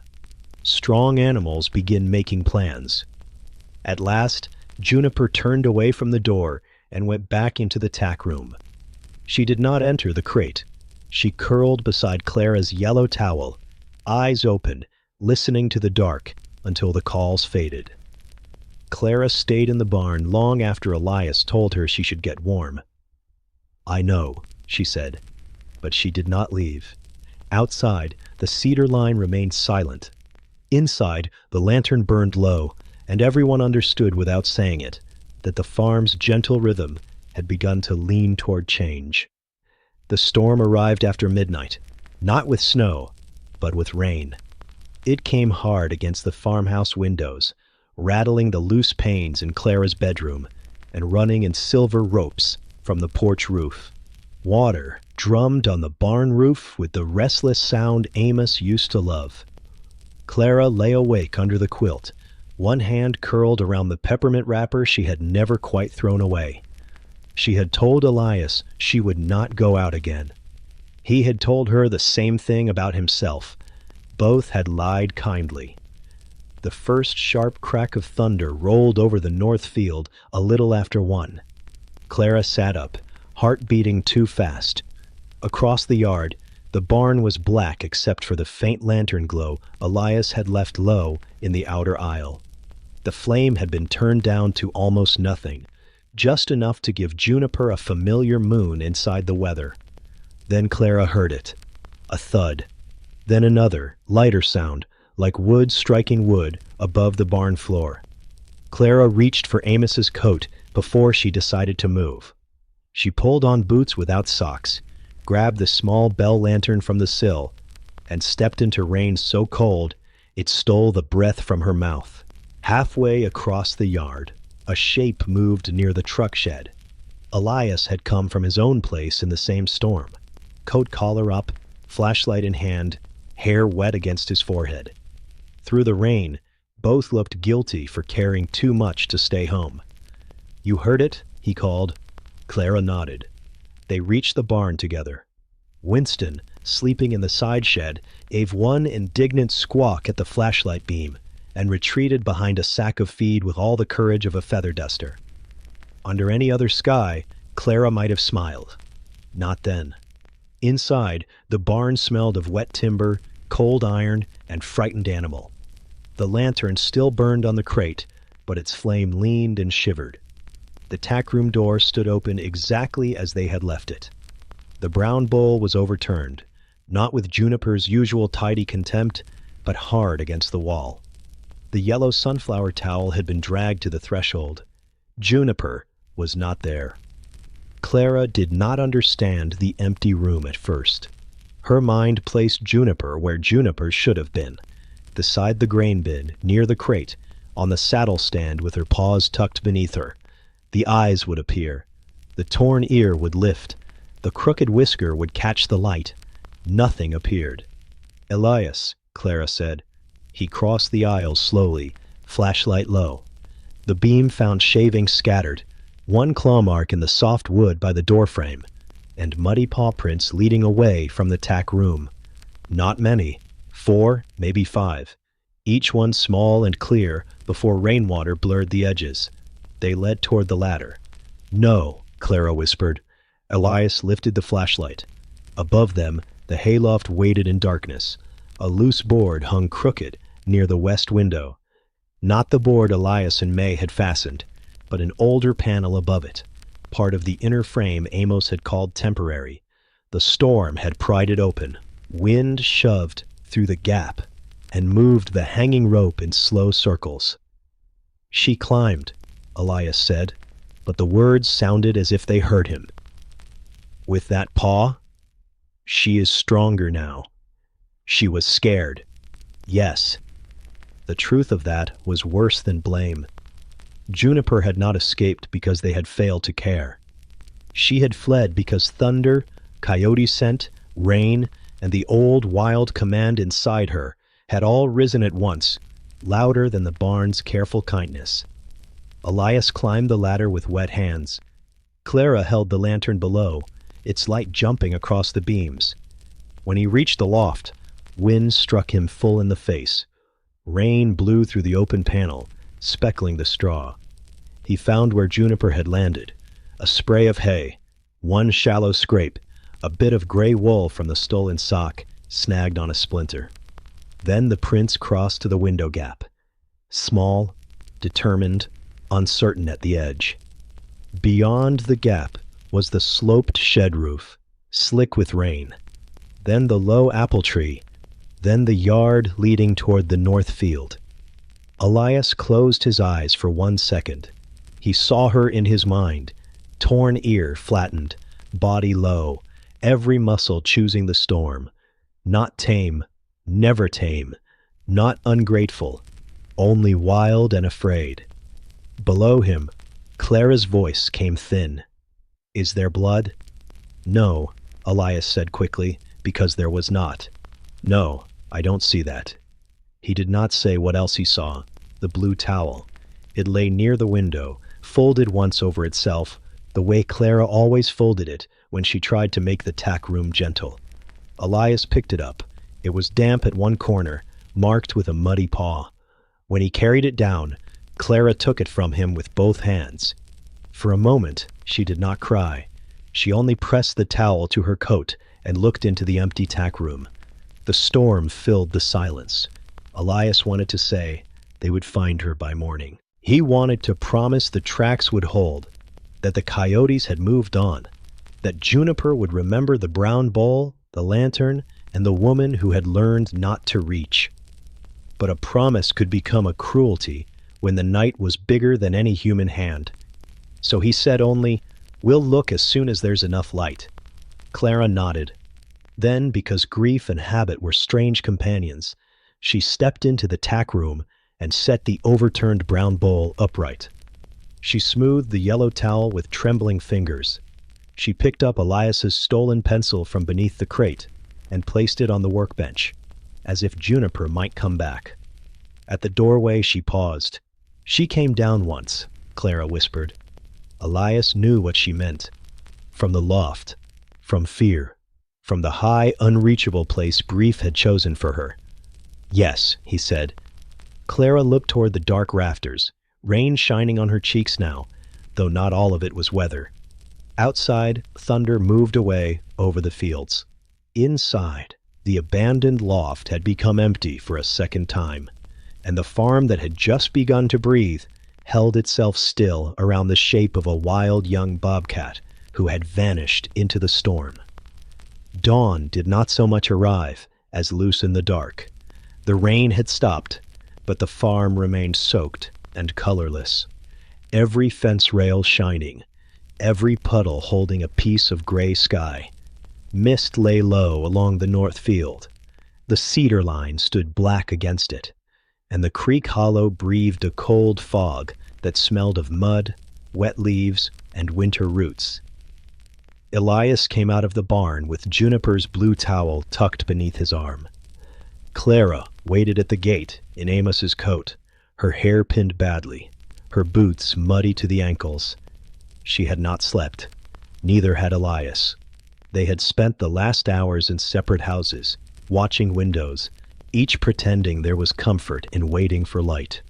Strong animals begin making plans. At last, Juniper turned away from the door and went back into the tack room. She did not enter the crate. She curled beside Clara's yellow towel, eyes open, listening to the dark until the calls faded. Clara stayed in the barn long after Elias told her she should get warm. "I know," she said, but she did not leave. Outside, the cedar line remained silent. Inside, the lantern burned low, and everyone understood without saying it that the farm's gentle rhythm had begun to lean toward change. The storm arrived after midnight, not with snow, but with rain. It came hard against the farmhouse windows, rattling the loose panes in Clara's bedroom and running in silver ropes from the porch roof. Water drummed on the barn roof with the restless sound Amos used to love. Clara lay awake under the quilt, one hand curled around the peppermint wrapper she had never quite thrown away. She had told Elias she would not go out again. He had told her the same thing about himself. Both had lied kindly. The first sharp crack of thunder rolled over the north field a little after 1. Clara sat up, heart beating too fast. Across the yard, the barn was black except for the faint lantern glow Elias had left low in the outer aisle. The flame had been turned down to almost nothing, just enough to give Juniper a familiar moon inside the weather. Then Clara heard it. A thud. Then another, lighter sound, like wood striking wood, above the barn floor. Clara reached for Amos's coat before she decided to move. She pulled on boots without socks, grabbed the small bell lantern from the sill, and stepped into rain so cold it stole the breath from her mouth. Halfway across the yard, a shape moved near the truck shed. Elias had come from his own place in the same storm, coat collar up, flashlight in hand, hair wet against his forehead. Through the rain, both looked guilty for caring too much to stay home. "You heard it?" he called. Clara nodded. They reached the barn together. Winston, sleeping in the side shed, gave one indignant squawk at the flashlight beam and retreated behind a sack of feed with all the courage of a feather duster. Under any other sky, Clara might have smiled. Not then. Inside, the barn smelled of wet timber, cold iron, and frightened animal. The lantern still burned on the crate, but its flame leaned and shivered. The tack room door stood open exactly as they had left it. The brown bowl was overturned, not with Juniper's usual tidy contempt, but hard against the wall. The yellow sunflower towel had been dragged to the threshold. Juniper was not there. Clara did not understand the empty room at first. Her mind placed Juniper where Juniper should have been, beside the grain bin, near the crate, on the saddle stand with her paws tucked beneath her. The eyes would appear. The torn ear would lift. The crooked whisker would catch the light. Nothing appeared. "Elias," Clara said. He crossed the aisle slowly, flashlight low. The beam found shavings scattered, one claw mark in the soft wood by the doorframe, and muddy paw prints leading away from the tack room. Not many, 4, maybe 5, each one small and clear before rainwater blurred the edges. They led toward the ladder. "No," Clara whispered. Elias lifted the flashlight. Above them, the hayloft waited in darkness. A loose board hung crooked near the west window. Not the board Elias and May had fastened, but an older panel above it, part of the inner frame Amos had called temporary. The storm had pried it open. Wind shoved through the gap and moved the hanging rope in slow circles. "She climbed," Elias said, but the words sounded as if they hurt him. "With that paw? She is stronger now. She was scared. Yes." The truth of that was worse than blame. Juniper had not escaped because they had failed to care. She had fled because thunder, coyote scent, rain, and the old wild command inside her had all risen at once, louder than the barn's careful kindness. Elias climbed the ladder with wet hands. Clara held the lantern below, its light jumping across the beams. When he reached the loft, wind struck him full in the face. Rain blew through the open panel, speckling the straw. He found where Juniper had landed, a spray of hay, one shallow scrape, a bit of gray wool from the stolen sock snagged on a splinter. Then the prince crossed to the window gap, small, determined, uncertain at the edge. Beyond the gap was the sloped shed roof, slick with rain. Then the low apple tree, then the yard leading toward the north field. Elias closed his eyes for 1 second. He saw her in his mind, torn ear flattened, body low, every muscle choosing the storm. Not tame, never tame, not ungrateful, only wild and afraid. Below him, Clara's voice came thin. "Is there blood?" "No," Elias said quickly, because there was not. "No, I don't see that." He did not say what else he saw. The blue towel. It lay near the window, folded once over itself, the way Clara always folded it when she tried to make the tack room gentle. Elias picked it up. It was damp at one corner, marked with a muddy paw. When he carried it down, Clara took it from him with both hands. For a moment, she did not cry. She only pressed the towel to her coat and looked into the empty tack room. The storm filled the silence. Elias wanted to say they would find her by morning. He wanted to promise the tracks would hold, that the coyotes had moved on, that Juniper would remember the brown bowl, the lantern, and the woman who had learned not to reach. But a promise could become a cruelty when the night was bigger than any human hand. So he said only, "We'll look as soon as there's enough light." Clara nodded. Then, because grief and habit were strange companions, she stepped into the tack room and set the overturned brown bowl upright. She smoothed the yellow towel with trembling fingers. She picked up Elias's stolen pencil from beneath the crate and placed it on the workbench, as if Juniper might come back. At the doorway she paused. "She came down once," Clara whispered. Elias knew what she meant. From the loft, from fear, from the high, unreachable place grief had chosen for her. "Yes," he said. Clara looked toward the dark rafters, rain shining on her cheeks now, though not all of it was weather. Outside, thunder moved away over the fields. Inside, the abandoned loft had become empty for a second time, and the farm that had just begun to breathe held itself still around the shape of a wild young bobcat who had vanished into the storm. Dawn did not so much arrive as loosen the dark. The rain had stopped, but the farm remained soaked and colorless. Every fence rail shining, every puddle holding a piece of gray sky. Mist lay low along the north field. The cedar line stood black against it, and the creek hollow breathed a cold fog that smelled of mud, wet leaves, and winter roots. Elias came out of the barn with Juniper's blue towel tucked beneath his arm. Clara waited at the gate in Amos's coat, her hair pinned badly, her boots muddy to the ankles. She had not slept. Neither had Elias. They had spent the last hours in separate houses, watching windows, each pretending there was comfort in waiting for light.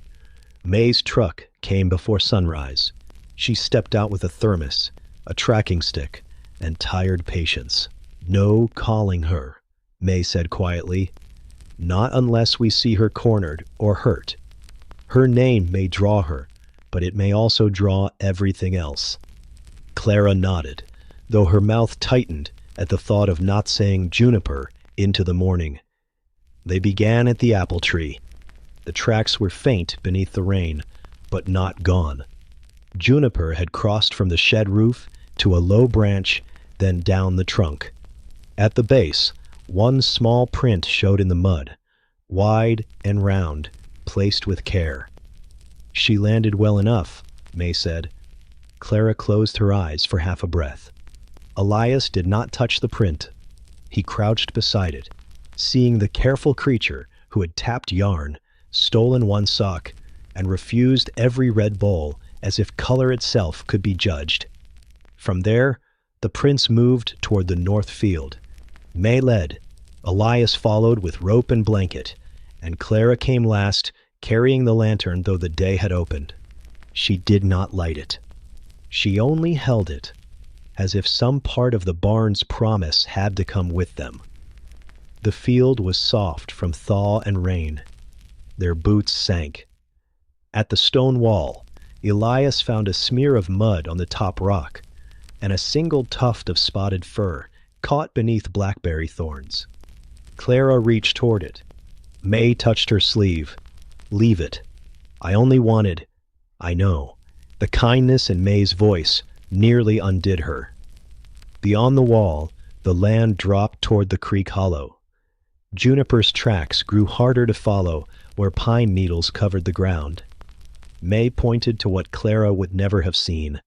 May's truck came before sunrise. She stepped out with a thermos, a tracking stick, and tired patience. "No calling her," May said quietly. "Not unless we see her cornered or hurt. Her name may draw her, but it may also draw everything else." Clara nodded, though her mouth tightened at the thought of not saying Juniper into the morning. They began at the apple tree. The tracks were faint beneath the rain, but not gone. Juniper had crossed from the shed roof to a low branch, then down the trunk. At the base, one small print showed in the mud, wide and round, placed with care. "She landed well enough," May said. Clara closed her eyes for half a breath. Elias did not touch the print. He crouched beside it, seeing the careful creature who had tapped yarn, stolen one sock, and refused every red bowl as if color itself could be judged. From there, the prince moved toward the north field. May led, Elias followed with rope and blanket, and Clara came last, carrying the lantern though the day had opened. She did not light it. She only held it, as if some part of the barn's promise had to come with them. The field was soft from thaw and rain. Their boots sank. At the stone wall, Elias found a smear of mud on the top rock, and a single tuft of spotted fur caught beneath blackberry thorns. Clara reached toward it. May touched her sleeve. "Leave it. I only wanted—" "I know." The kindness in May's voice nearly undid her. Beyond the wall, the land dropped toward the creek hollow. Juniper's tracks grew harder to follow where pine needles covered the ground. May pointed to what Clara would never have seen: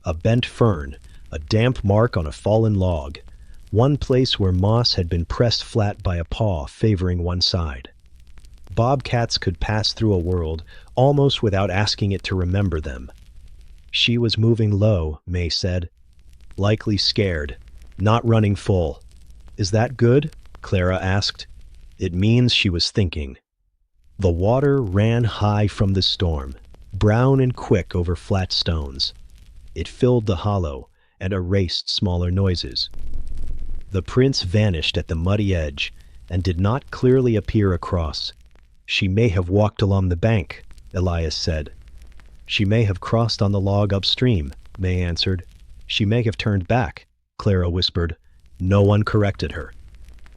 a bent fern, a damp mark on a fallen log, one place where moss had been pressed flat by a paw favoring one side. Bobcats could pass through a world almost without asking it to remember them. She was moving low, May said. Likely scared, not running full. "Is that good?" Clara asked. It means she was thinking. The water ran high from the storm, brown and quick over flat stones. It filled the hollow and erased smaller noises. The prince vanished at the muddy edge and did not clearly appear across. "She may have walked along the bank," Elias said. "She may have crossed on the log upstream," May answered. "She may have turned back," Clara whispered. No one corrected her.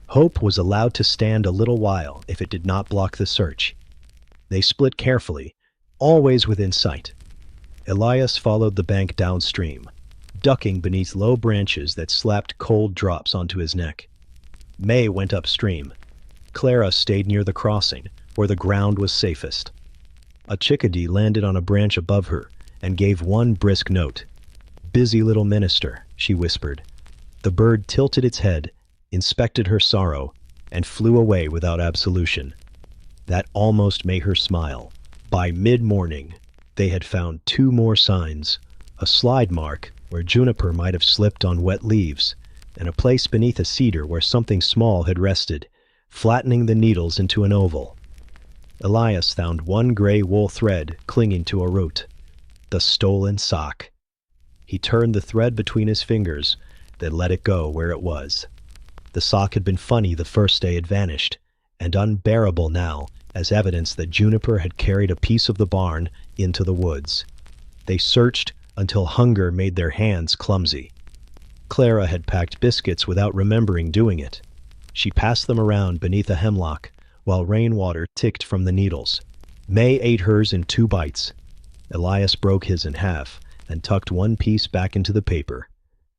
Hope was allowed to stand a little while if it did not block the search. They split carefully, always within sight. Elias followed the bank downstream, ducking beneath low branches that slapped cold drops onto his neck. May went upstream. Clara stayed near the crossing, where the ground was safest. A chickadee landed on a branch above her and gave one brisk note. "Busy little minister," she whispered. The bird tilted its head, inspected her sorrow, and flew away without absolution. That almost made her smile. By mid-morning, they had found 2 more signs: a slide mark where Juniper might have slipped on wet leaves, and a place beneath a cedar where something small had rested, flattening the needles into an oval. Elias found one gray wool thread clinging to a root. The stolen sock. He turned the thread between his fingers, then let it go where it was. The sock had been funny the first day it vanished, and unbearable now as evidence that Juniper had carried a piece of the barn into the woods. They searched until hunger made their hands clumsy. Clara had packed biscuits without remembering doing it. She passed them around beneath a hemlock, while rainwater ticked from the needles. May ate hers in 2 bites. Elias broke his in half and tucked one piece back into the paper.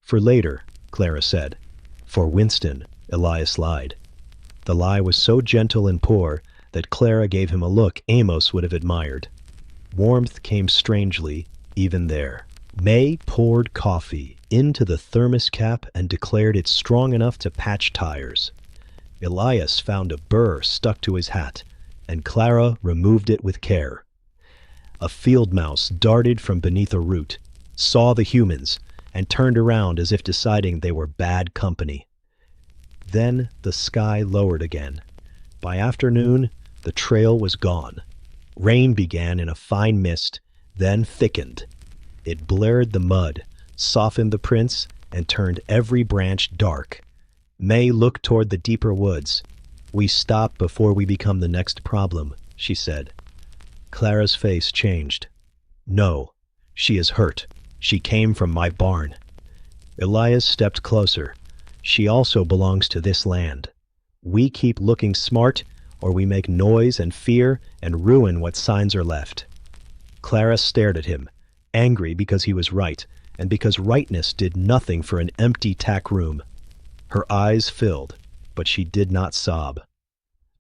"For later," Clara said. "For Winston," Elias lied. The lie was so gentle and poor that Clara gave him a look Amos would have admired. Warmth came strangely, even there. May poured coffee into the thermos cap and declared it strong enough to patch tires. Elias found a burr stuck to his hat, and Clara removed it with care. A field mouse darted from beneath a root, saw the humans, and turned around as if deciding they were bad company. Then the sky lowered again. By afternoon, the trail was gone. Rain began in a fine mist, then thickened. It blurred the mud, softened the prints, and turned every branch dark. May looked toward the deeper woods. "We stop before we become the next problem," she said. Clara's face changed. "No, she is hurt. She came from my barn." Elias stepped closer. "She also belongs to this land. We keep looking smart, or we make noise and fear and ruin what signs are left." Clara stared at him, angry because he was right, and because rightness did nothing for an empty tack room. Her eyes filled, but she did not sob.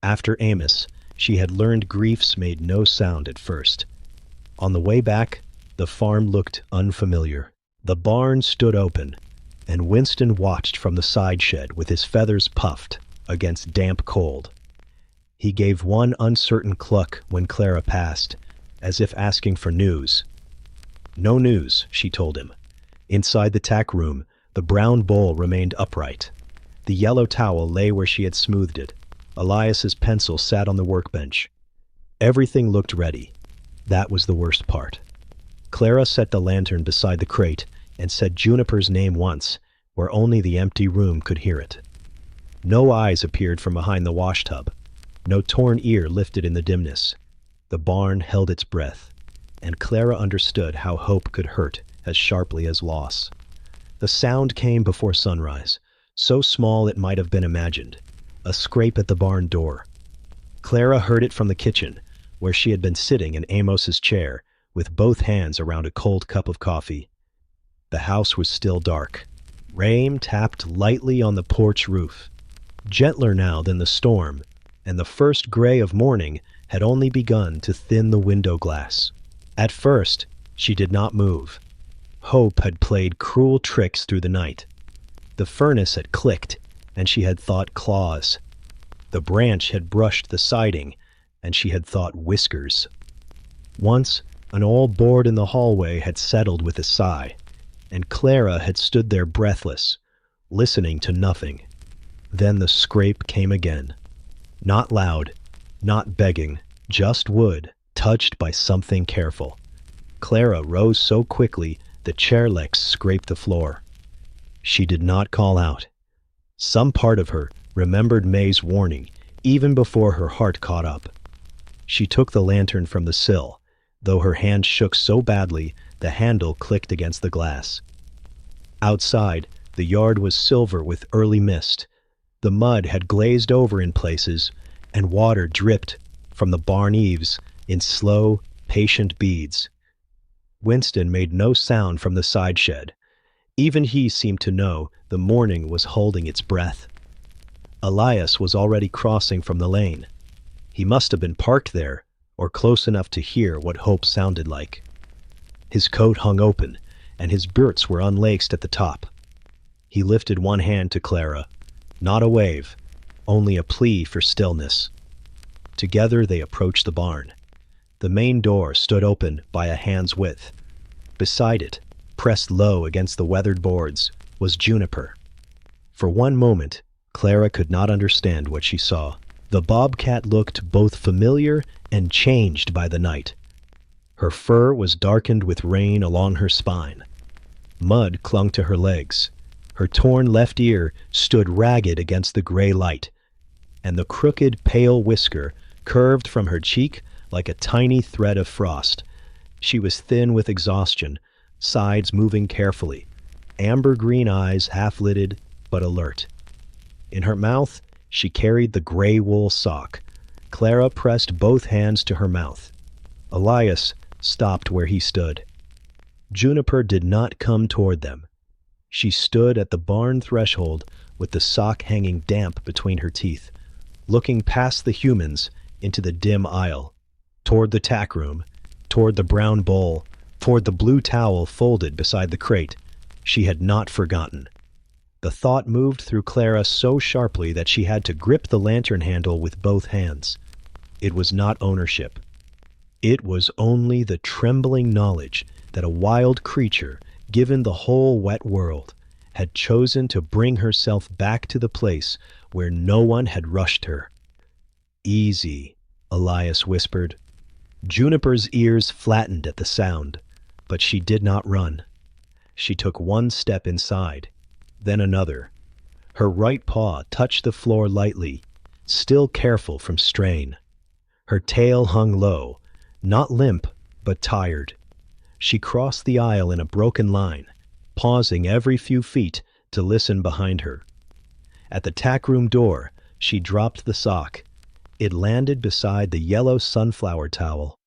After Amos, she had learned griefs made no sound at first. On the way back, the farm looked unfamiliar. The barn stood open, and Winston watched from the side shed with his feathers puffed against damp cold. He gave one uncertain cluck when Clara passed, as if asking for news. "No news," she told him. Inside the tack room, the brown bowl remained upright. The yellow towel lay where she had smoothed it. Elias's pencil sat on the workbench. Everything looked ready. That was the worst part. Clara set the lantern beside the crate and said Juniper's name once, where only the empty room could hear it. No eyes appeared from behind the washtub. No torn ear lifted in the dimness. The barn held its breath, and Clara understood how hope could hurt as sharply as loss. The sound came before sunrise, so small it might have been imagined. A scrape at the barn door. Clara heard it from the kitchen, where she had been sitting in Amos's chair, with both hands around a cold cup of coffee. The house was still dark. Rain tapped lightly on the porch roof, gentler now than the storm, and the first gray of morning had only begun to thin the window glass. At first, she did not move. Hope had played cruel tricks through the night. The furnace had clicked, and she had thought claws. The branch had brushed the siding, and she had thought whiskers. Once, an old board in the hallway had settled with a sigh, and Clara had stood there breathless, listening to nothing. Then the scrape came again. Not loud, not begging, just wood, touched by something careful. Clara rose so quickly the chair legs scraped the floor. She did not call out. Some part of her remembered May's warning, even before her heart caught up. She took the lantern from the sill, though her hand shook so badly the handle clicked against the glass. Outside, the yard was silver with early mist. The mud had glazed over in places, and water dripped from the barn eaves in slow, patient beads. Winston made no sound from the side shed. Even he seemed to know the morning was holding its breath. Elias was already crossing from the lane. He must have been parked there, or close enough to hear what hope sounded like. His coat hung open, and his boots were unlaced at the top. He lifted one hand to Clara. Not a wave, only a plea for stillness. Together they approached the barn. The main door stood open by a hand's width. Beside it, pressed low against the weathered boards, was Juniper. For one moment, Clara could not understand what she saw. The Bobcat looked both familiar and changed by the night. Her fur was darkened with rain along her spine. Mud clung to her legs. Her torn left ear stood ragged against the gray light, and the crooked, pale whisker curved from her cheek like a tiny thread of frost. She was thin with exhaustion, sides moving carefully, amber-green eyes half-lidded but alert. In her mouth, she carried the gray wool sock. Clara pressed both hands to her mouth. Elias stopped where he stood. Juniper did not come toward them. She stood at the barn threshold with the sock hanging damp between her teeth, looking past the humans into the dim aisle, toward the tack room, toward the brown bowl, toward the blue towel folded beside the crate. She had not forgotten. The thought moved through Clara so sharply that she had to grip the lantern handle with both hands. It was not ownership. It was only the trembling knowledge that a wild creature, given the whole wet world, had chosen to bring herself back to the place where no one had rushed her. "Easy," Elias whispered. Juniper's ears flattened at the sound, but she did not run. She took one step inside, then another. Her right paw touched the floor lightly, still careful from strain. Her tail hung low, not limp, but tired. She crossed the aisle in a broken line, pausing every few feet to listen behind her. At the tack room door, she dropped the sock. It landed beside the yellow sunflower towel.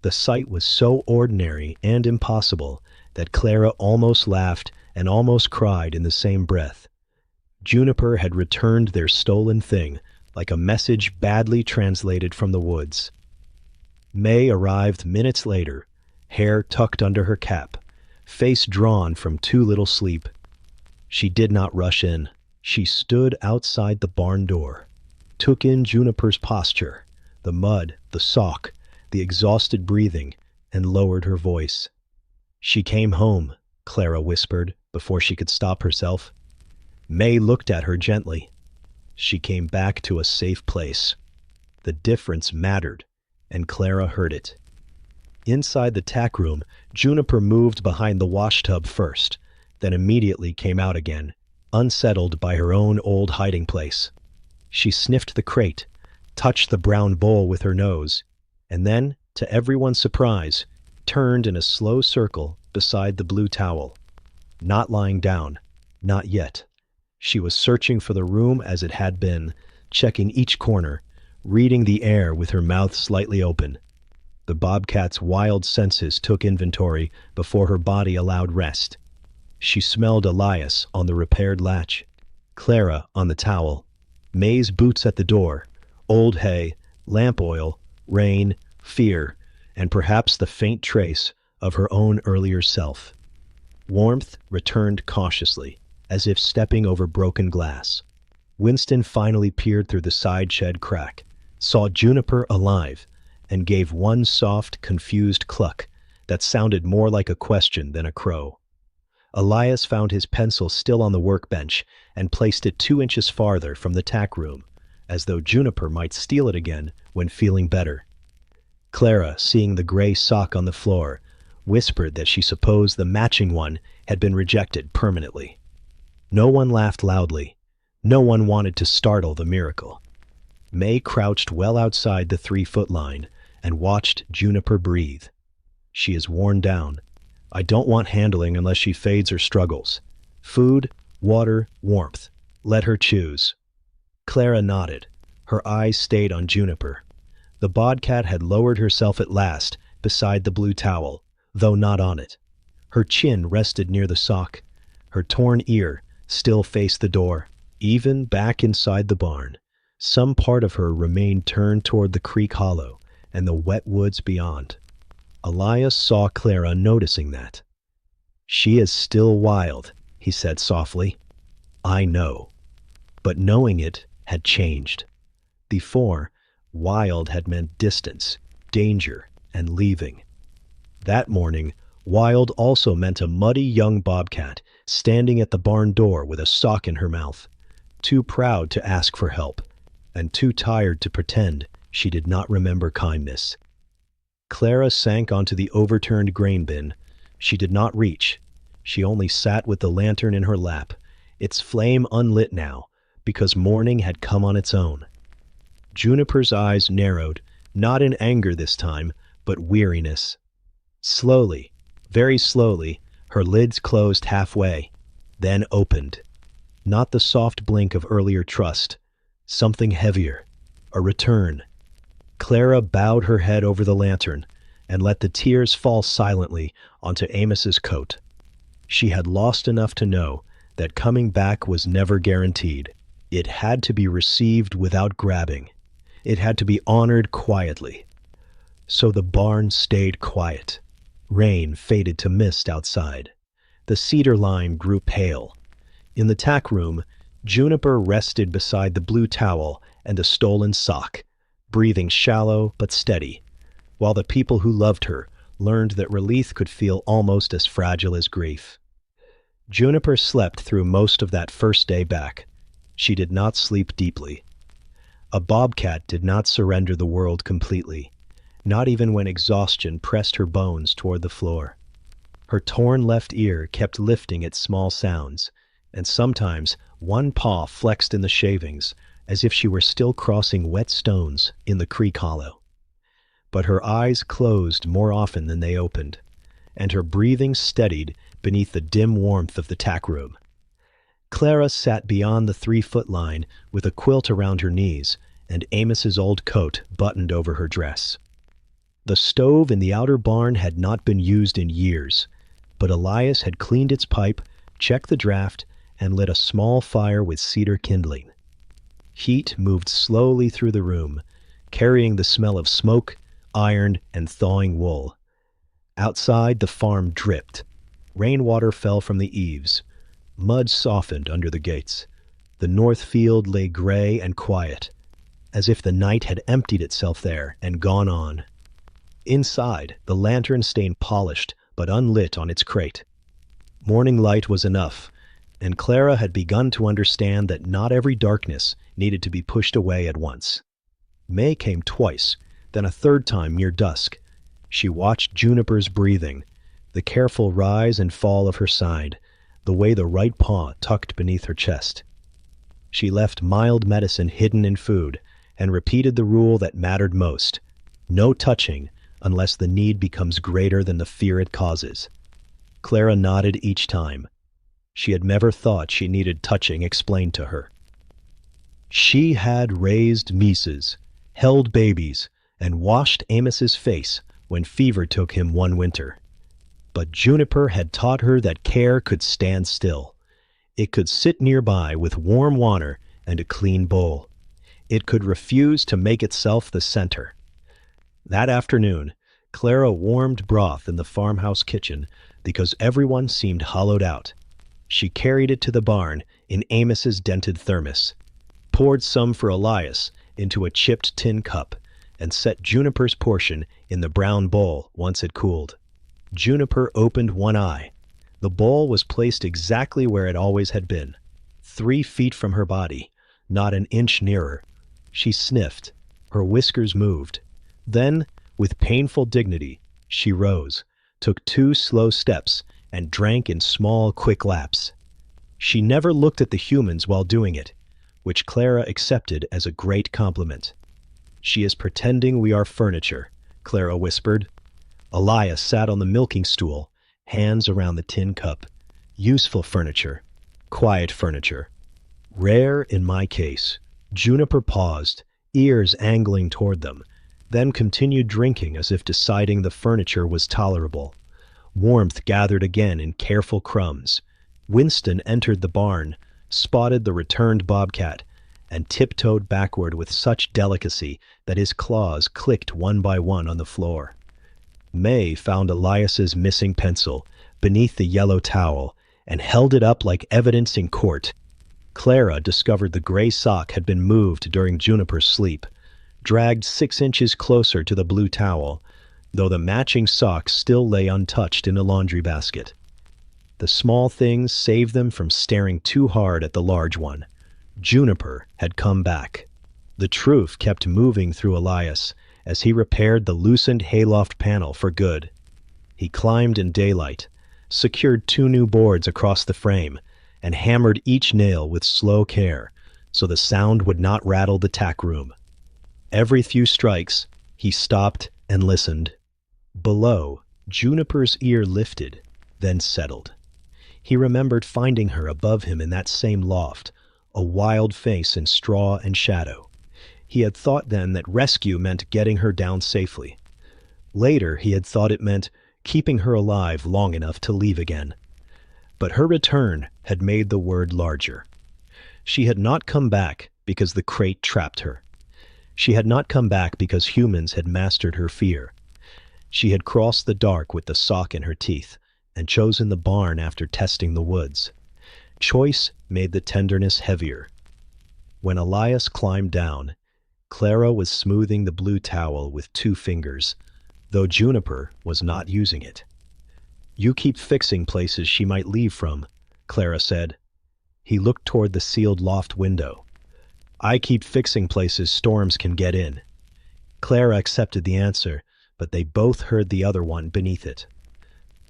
The sight was so ordinary and impossible that Clara almost laughed and almost cried in the same breath. Juniper had returned their stolen thing, like a message badly translated from the woods. May arrived minutes later, hair tucked under her cap, face drawn from too little sleep. She did not rush in. She stood outside the barn door, took in Juniper's posture, the mud, the sock, the exhausted breathing, and lowered her voice. "She came home," Clara whispered before she could stop herself. May looked at her gently. She came back to a safe place. The difference mattered, and Clara heard it. Inside the tack room, Juniper moved behind the washtub first, then immediately came out again, unsettled by her own old hiding place. She sniffed the crate, touched the brown bowl with her nose, and then, to everyone's surprise, turned in a slow circle beside the blue towel. Not lying down, not yet. She was searching for the room as it had been, checking each corner, reading the air with her mouth slightly open. The bobcat's wild senses took inventory before her body allowed rest. She smelled Elias on the repaired latch, Clara on the towel, May's boots at the door, old hay, lamp oil, rain, fear, and perhaps the faint trace of her own earlier self. Warmth returned cautiously, as if stepping over broken glass. Winston finally peered through the side shed crack, saw Juniper alive, and gave one soft, confused cluck that sounded more like a question than a crow. Elias found his pencil still on the workbench and placed it 2 inches farther from the tack room, as though Juniper might steal it again when feeling better. Clara, seeing the gray sock on the floor, whispered that she supposed the matching one had been rejected permanently. No one laughed loudly. No one wanted to startle the miracle. May crouched well outside the 3-foot line and watched Juniper breathe. She is worn down. I don't want handling unless she fades or struggles. Food, water, warmth. Let her choose. Clara nodded. Her eyes stayed on Juniper. The bobcat had lowered herself at last beside the blue towel, though not on it. Her chin rested near the sock. Her torn ear still faced the door. Even back inside the barn, some part of her remained turned toward the creek hollow and the wet woods beyond. Elias saw Clara noticing that. "She is still wild," he said softly. "I know." But knowing it had changed. Before, wild had meant distance, danger, and leaving. That morning, wild also meant a muddy young bobcat standing at the barn door with a sock in her mouth, too proud to ask for help, and too tired to pretend she did not remember kindness. Clara sank onto the overturned grain bin. She did not reach. She only sat with the lantern in her lap, its flame unlit now, because morning had come on its own. Juniper's eyes narrowed, not in anger this time, but weariness. Slowly, very slowly, her lids closed halfway, then opened. Not the soft blink of earlier trust, something heavier, a return. Clara bowed her head over the lantern and let the tears fall silently onto Amos's coat. She had lost enough to know that coming back was never guaranteed. It had to be received without grabbing. It had to be honored quietly. So the barn stayed quiet. Rain faded to mist outside. The cedar line grew pale. In the tack room, Juniper rested beside the blue towel and a stolen sock, breathing shallow but steady, while the people who loved her learned that relief could feel almost as fragile as grief. Juniper slept through most of that first day back. She did not sleep deeply. A bobcat did not surrender the world completely, not even when exhaustion pressed her bones toward the floor. Her torn left ear kept lifting at small sounds, and sometimes one paw flexed in the shavings, as if she were still crossing wet stones in the creek hollow. But her eyes closed more often than they opened, and her breathing steadied beneath the dim warmth of the tack room. Clara sat beyond the 3-foot line with a quilt around her knees and Amos's old coat buttoned over her dress. The stove in the outer barn had not been used in years, but Elias had cleaned its pipe, checked the draft, and lit a small fire with cedar kindling. Heat moved slowly through the room, carrying the smell of smoke, iron, and thawing wool. Outside, the farm dripped. Rainwater fell from the eaves. Mud softened under the gates. The north field lay gray and quiet, as if the night had emptied itself there and gone on. Inside, the lantern stayed polished but unlit on its crate. Morning light was enough, and Clara had begun to understand that not every darkness needed to be pushed away at once. May came twice, then a third time near dusk, She watched Juniper's breathing, the careful rise and fall of her side, the way the right paw tucked beneath her chest. She left mild medicine hidden in food and repeated the rule that mattered most: no touching unless the need becomes greater than the fear it causes. Clara nodded each time. She had never thought she needed touching explained to her. She had raised Mises, held babies, and washed Amos's face when fever took him one winter. But Juniper had taught her that care could stand still. It could sit nearby with warm water and a clean bowl. It could refuse to make itself the center. That afternoon, Clara warmed broth in the farmhouse kitchen because everyone seemed hollowed out. She carried it to the barn in Amos's dented thermos, poured some for Elias into a chipped tin cup, and set Juniper's portion in the brown bowl once it cooled. Juniper opened one eye. The bowl was placed exactly where it always had been, 3 feet from her body, not an inch nearer. She sniffed. Her whiskers moved. Then, with painful dignity, she rose, took 2 slow steps, and drank in small, quick laps. She never looked at the humans while doing it, which Clara accepted as a great compliment. "She is pretending we are furniture," Clara whispered. Elias sat on the milking stool, hands around the tin cup. Useful furniture. Quiet furniture. Rare in my case. Juniper paused, ears angling toward them, then continued drinking as if deciding the furniture was tolerable. Warmth gathered again in careful crumbs. Winston entered the barn, spotted the returned Bobcat, and tiptoed backward with such delicacy that his claws clicked one by one on the floor. May found Elias's missing pencil beneath the yellow towel and held it up like evidence in court. Clara discovered the gray sock had been moved during Juniper's sleep, dragged 6 inches closer to the blue towel, though the matching socks still lay untouched in a laundry basket. The small things saved them from staring too hard at the large one. Juniper had come back. The truth kept moving through Elias as he repaired the loosened hayloft panel for good. He climbed in daylight, secured 2 new boards across the frame, and hammered each nail with slow care so the sound would not rattle the tack room. Every few strikes, he stopped and listened. Below, Juniper's ear lifted, then settled. He remembered finding her above him in that same loft, a wild face in straw and shadow. He had thought then that rescue meant getting her down safely. Later, he had thought it meant keeping her alive long enough to leave again. But her return had made the word larger. She had not come back because the crate trapped her. She had not come back because humans had mastered her fear. She had crossed the dark with the sock in her teeth and chosen the barn after testing the woods. Choice made the tenderness heavier. When Elias climbed down, Clara was smoothing the blue towel with 2 fingers, though Juniper was not using it. "You keep fixing places she might leave from," Clara said. He looked toward the sealed loft window. "I keep fixing places storms can get in." Clara accepted the answer, but they both heard the other one beneath it.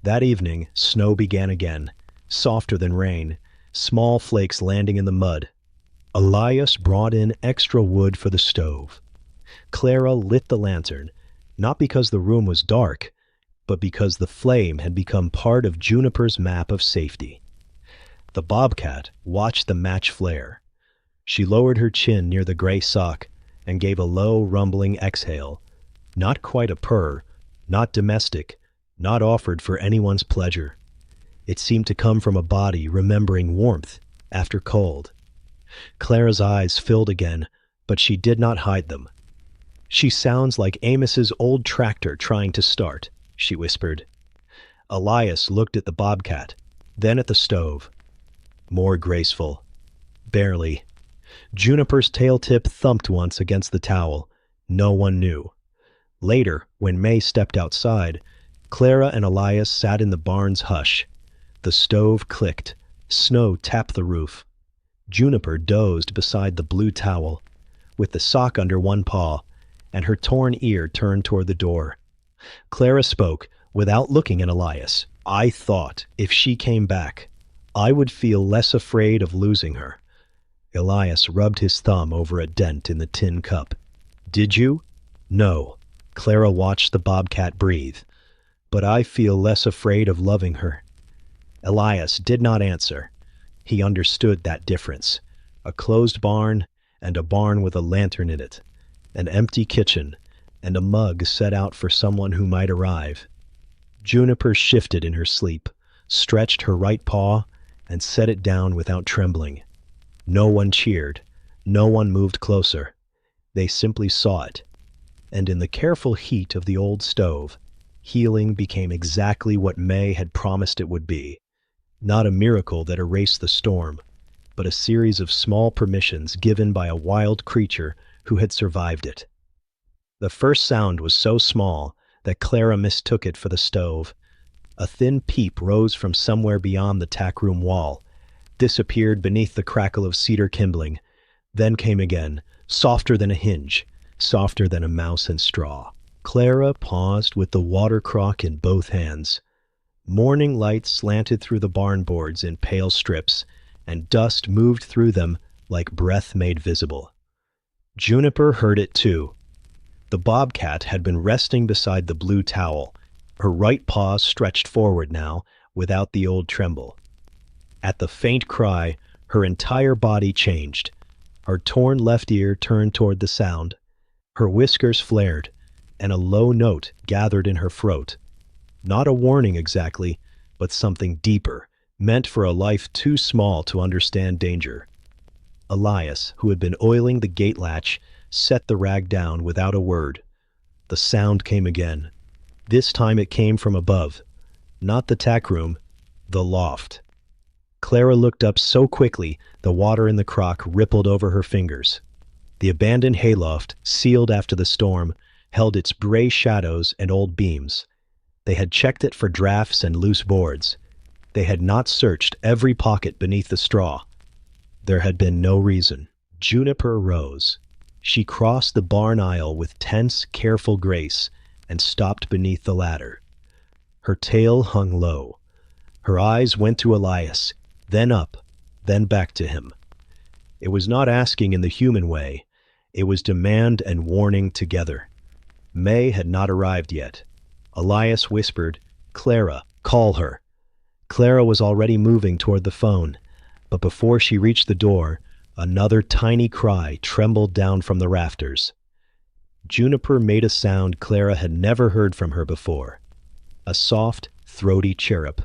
That evening, snow began again, softer than rain, small flakes landing in the mud. Elias brought in extra wood for the stove. Clara lit the lantern, not because the room was dark, but because the flame had become part of Juniper's map of safety. The Bobcat watched the match flare. She lowered her chin near the gray sock and gave a low, rumbling exhale. Not quite a purr, not domestic, not offered for anyone's pleasure. It seemed to come from a body remembering warmth after cold. Clara's eyes filled again, but she did not hide them. "She sounds like Amos's old tractor trying to start," she whispered. Elias looked at the Bobcat, then at the stove. More graceful. Barely. Juniper's tail tip thumped once against the towel. No one knew. Later, when May stepped outside, Clara and Elias sat in the barn's hush. The stove clicked. Snow tapped the roof. Juniper dozed beside the blue towel, with the sock under one paw, and her torn ear turned toward the door. Clara spoke without looking at Elias. I thought if she came back, I would feel less afraid of losing her. Elias rubbed his thumb over a dent in the tin cup. Did you? No. Clara watched the bobcat breathe. But I feel less afraid of loving her. Elias did not answer. He understood that difference. A closed barn, and a barn with a lantern in it. An empty kitchen, and a mug set out for someone who might arrive. Juniper shifted in her sleep, stretched her right paw, and set it down without trembling. No one cheered. No one moved closer. They simply saw it. And in the careful heat of the old stove, healing became exactly what May had promised it would be. Not a miracle that erased the storm, but a series of small permissions given by a wild creature who had survived it. The first sound was so small that Clara mistook it for the stove. A thin peep rose from somewhere beyond the tackroom wall, disappeared beneath the crackle of cedar kindling, then came again, softer than a hinge, softer than a mouse and straw. Clara paused with the water crock in both hands. Morning light slanted through the barn boards in pale strips, and dust moved through them like breath made visible. Juniper heard it too. The bobcat had been resting beside the blue towel, her right paw stretched forward now, without the old tremble. At the faint cry, her entire body changed. Her torn left ear turned toward the sound. Her whiskers flared, and a low note gathered in her throat. Not a warning exactly, but something deeper, meant for a life too small to understand danger. Elias, who had been oiling the gate latch, set the rag down without a word. The sound came again. This time it came from above. Not the tackroom, the loft. Clara looked up so quickly the water in the crock rippled over her fingers. The abandoned hayloft, sealed after the storm, held its gray shadows and old beams. They had checked it for drafts and loose boards. They had not searched every pocket beneath the straw. There had been no reason. Juniper rose. She crossed the barn aisle with tense, careful grace and stopped beneath the ladder. Her tail hung low. Her eyes went to Elias, then up, then back to him. It was not asking in the human way. It was demand and warning together. May had not arrived yet. Elias whispered, "Clara, call her." Clara was already moving toward the phone, but before she reached the door, another tiny cry trembled down from the rafters. Juniper made a sound Clara had never heard from her before. A soft, throaty chirrup.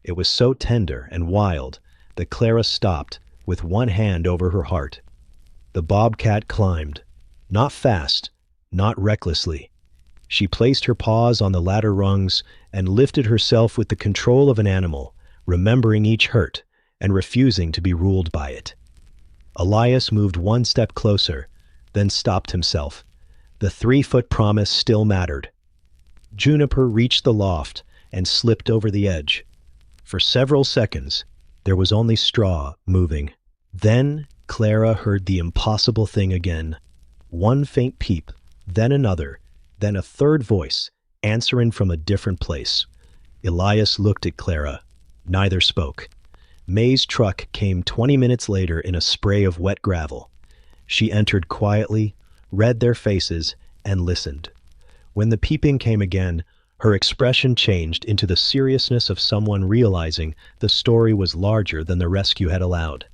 It was so tender and wild that Clara stopped, with one hand over her heart. The bobcat climbed. Not fast, not recklessly. She placed her paws on the ladder rungs and lifted herself with the control of an animal, remembering each hurt and refusing to be ruled by it. Elias moved one step closer, then stopped himself. The 3-foot promise still mattered. Juniper reached the loft and slipped over the edge. For several seconds, there was only straw moving. Then Clara heard the impossible thing again. One faint peep, then another, then a third voice, answering from a different place. Elias looked at Clara. Neither spoke. May's truck came 20 minutes later in a spray of wet gravel. She entered quietly, read their faces, and listened. When the peeping came again, her expression changed into the seriousness of someone realizing the story was larger than the rescue had allowed.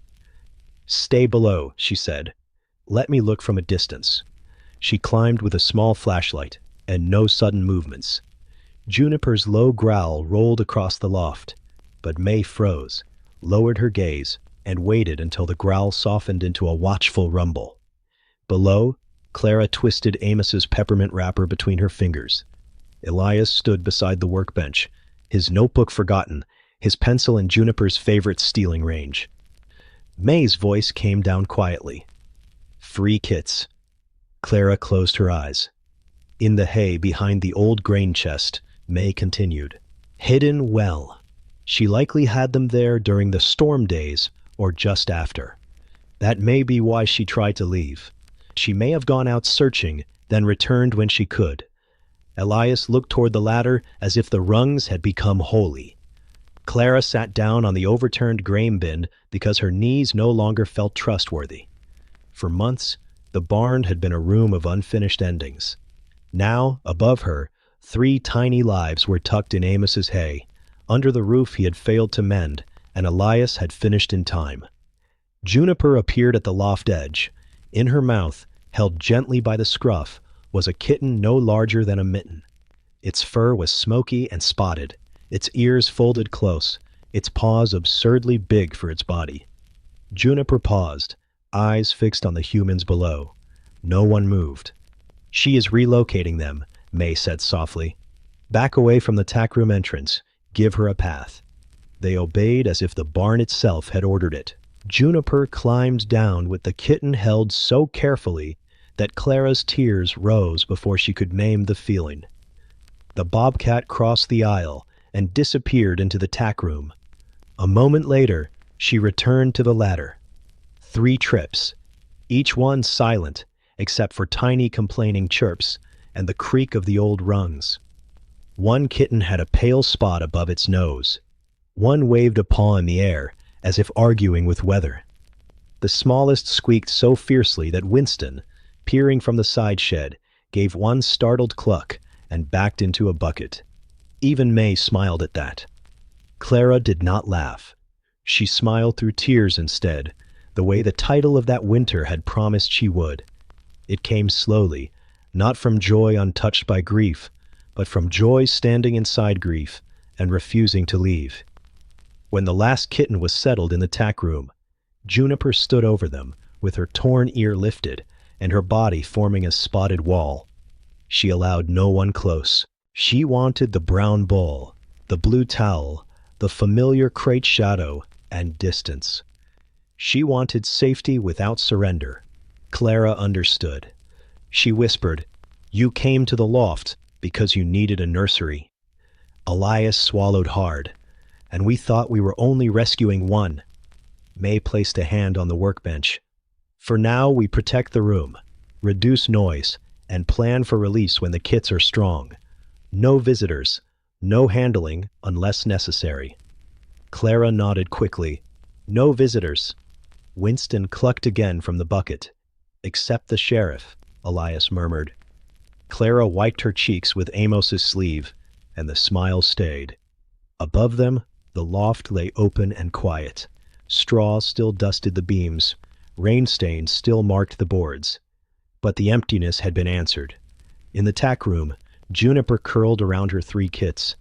"Stay below," she said. "Let me look from a distance." She climbed with a small flashlight, and no sudden movements. Juniper's low growl rolled across the loft, but May froze, lowered her gaze, and waited until the growl softened into a watchful rumble. Below, Clara twisted Amos's peppermint wrapper between her fingers. Elias stood beside the workbench, his notebook forgotten, his pencil in Juniper's favorite stealing range. May's voice came down quietly. "Free kits." Clara closed her eyes. In the hay behind the old grain chest, May continued. "Hidden well. She likely had them there during the storm days or just after. That may be why she tried to leave. She may have gone out searching, then returned when she could. Elias looked toward the ladder as if the rungs had become holy. Clara sat down on the overturned grain bin because her knees no longer felt trustworthy. For months, the barn had been a room of unfinished endings. Now, above her, 3 tiny lives were tucked in Amos's hay. Under the roof he had failed to mend, and Elias had finished in time. Juniper appeared at the loft edge. In her mouth, held gently by the scruff, was a kitten no larger than a mitten. Its fur was smoky and spotted, its ears folded close, its paws absurdly big for its body. Juniper paused, eyes fixed on the humans below. No one moved. "She is relocating them," May said softly. "Back away from the tack room entrance. Give her a path." They obeyed as if the barn itself had ordered it. Juniper climbed down with the kitten held so carefully that Clara's tears rose before she could name the feeling. The Bobcat crossed the aisle and disappeared into the tack room. A moment later, she returned to the ladder. 3 trips, each one silent except for tiny complaining chirps and the creak of the old rungs. One kitten had a pale spot above its nose. One waved a paw in the air, as if arguing with weather. The smallest squeaked so fiercely that Winston, peering from the side shed, gave one startled cluck and backed into a bucket. Even May smiled at that. Clara did not laugh. She smiled through tears instead, the way the title of that winter had promised she would. It came slowly, not from joy untouched by grief, but from joy standing inside grief and refusing to leave. When the last kitten was settled in the tack room, Juniper stood over them, with her torn ear lifted and her body forming a spotted wall. She allowed no one close. She wanted the brown bowl, the blue towel, the familiar crate shadow, and distance. She wanted safety without surrender. Clara understood. She whispered, "You came to the loft because you needed a nursery." Elias swallowed hard. "And we thought we were only rescuing one." May placed a hand on the workbench. "For now, we protect the room, reduce noise, and plan for release when the kits are strong. No visitors, no handling unless necessary." Clara nodded quickly. "No visitors." Winston clucked again from the bucket. "Except the sheriff," Elias murmured. Clara wiped her cheeks with Amos's sleeve, and the smile stayed. Above them, the loft lay open and quiet. Straw still dusted the beams. Rain stains still marked the boards. But the emptiness had been answered. In the tack room, Juniper curled around her 3 kits.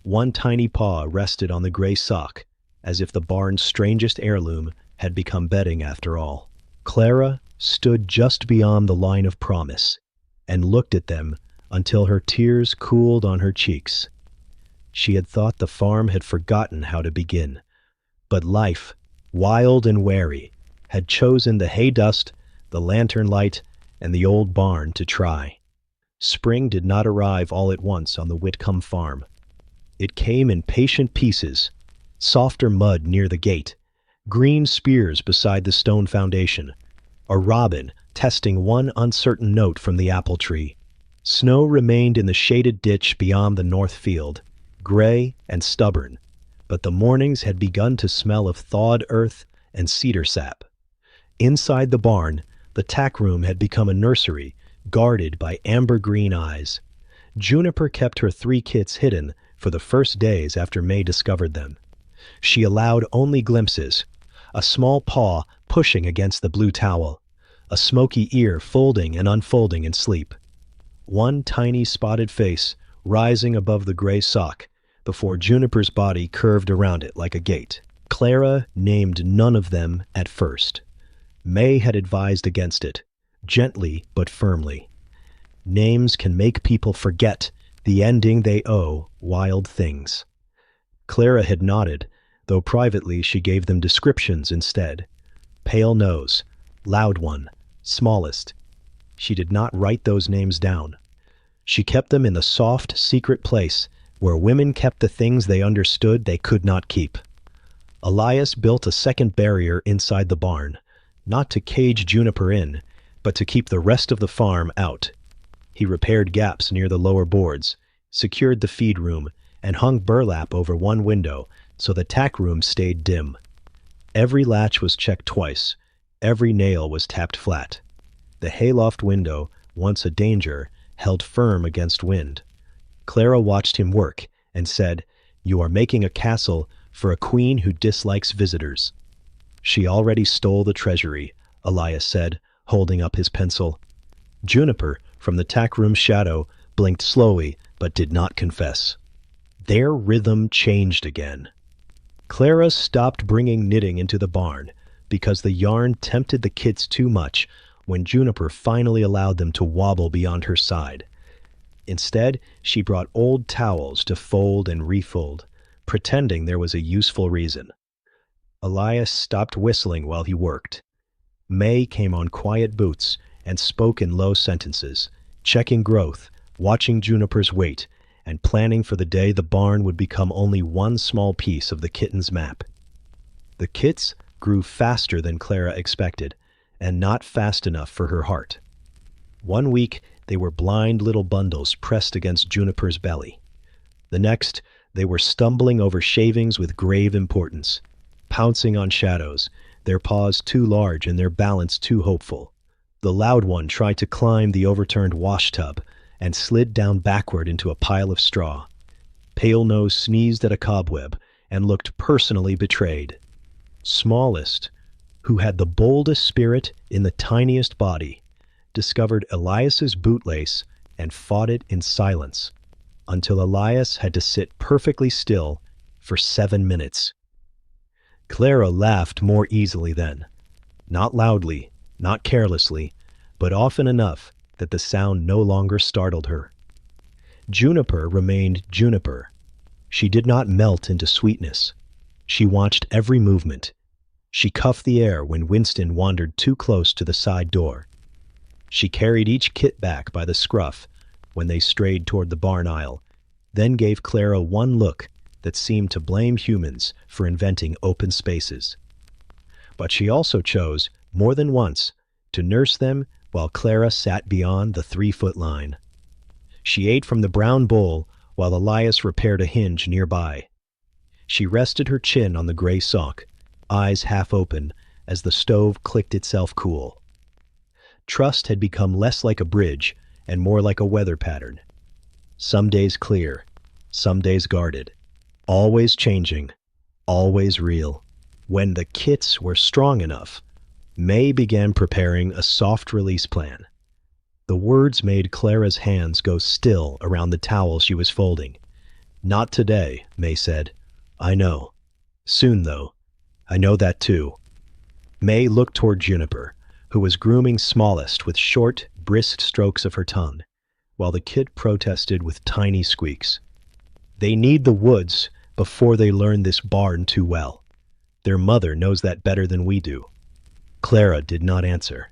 One tiny paw rested on the gray sock, as if the barn's strangest heirloom had become bedding after all. Clara stood just beyond the line of promise and looked at them until her tears cooled on her cheeks. She had thought the farm had forgotten how to begin, but life, wild and wary, had chosen the hay dust, the lantern light, and the old barn to try. Spring did not arrive all at once on the Whitcomb farm. It came in patient pieces, softer mud near the gate, green spears beside the stone foundation, a robin testing one uncertain note from the apple tree. Snow remained in the shaded ditch beyond the north field, gray and stubborn, but the mornings had begun to smell of thawed earth and cedar sap. Inside the barn, the tack room had become a nursery, guarded by amber-green eyes. Juniper kept her 3 kits hidden for the first days after May discovered them. She allowed only glimpses, a small paw pushing against the blue towel, a smoky ear folding and unfolding in sleep. One tiny spotted face rising above the gray sock before Juniper's body curved around it like a gate. Clara named none of them at first. May had advised against it, gently but firmly. Names can make people forget the ending they owe wild things. Clara had nodded, though privately she gave them descriptions instead. Pale nose, loud one, smallest. She did not write those names down. She kept them in the soft, secret place where women kept the things they understood they could not keep. Elias built a second barrier inside the barn, not to cage Juniper in, but to keep the rest of the farm out. He repaired gaps near the lower boards, secured the feed room, and hung burlap over one window so the tack room stayed dim. Every latch was checked twice. Every nail was tapped flat. The hayloft window, once a danger, held firm against wind. Clara watched him work and said, "You are making a castle for a queen who dislikes visitors." "She already stole the treasury," Elias said, holding up his pencil. Juniper, from the tack room's shadow, blinked slowly but did not confess. Their rhythm changed again. Clara stopped bringing knitting into the barn because the yarn tempted the kids too much when Juniper finally allowed them to wobble beyond her side. Instead, she brought old towels to fold and refold, pretending there was a useful reason. Elias stopped whistling while he worked. May came on quiet boots and spoke in low sentences, checking growth, watching Juniper's weight, and planning for the day the barn would become only one small piece of the kitten's map. The kits grew faster than Clara expected, and not fast enough for her heart. One week, they were blind little bundles pressed against Juniper's belly. The next, they were stumbling over shavings with grave importance, pouncing on shadows, their paws too large and their balance too hopeful. The loud one tried to climb the overturned washtub and slid down backward into a pile of straw. Pale Nose sneezed at a cobweb and looked personally betrayed. Smallest, who had the boldest spirit in the tiniest body, discovered Elias's bootlace and fought it in silence, until Elias had to sit perfectly still for 7 minutes. Clara laughed more easily then, not loudly, not carelessly, but often enough that the sound no longer startled her. Juniper remained Juniper. She did not melt into sweetness. She watched every movement. She cuffed the air when Winston wandered too close to the side door. She carried each kit back by the scruff when they strayed toward the barn aisle, then gave Clara one look that seemed to blame humans for inventing open spaces. But she also chose, more than once, to nurse them while Clara sat beyond the 3-foot line. She ate from the brown bowl while Elias repaired a hinge nearby. She rested her chin on the gray sock, eyes half open as the stove clicked itself cool. Trust had become less like a bridge and more like a weather pattern. Some days clear, some days guarded, always changing, always real. When the kits were strong enough, May began preparing a soft release plan. The words made Clara's hands go still around the towel she was folding. "Not today," May said. "I know. Soon, though. I know that too." May looked toward Juniper, who was grooming Smallest with short, brisk strokes of her tongue, while the kid protested with tiny squeaks. "They need the woods before they learn this barn too well. Their mother knows that better than we do." Clara did not answer.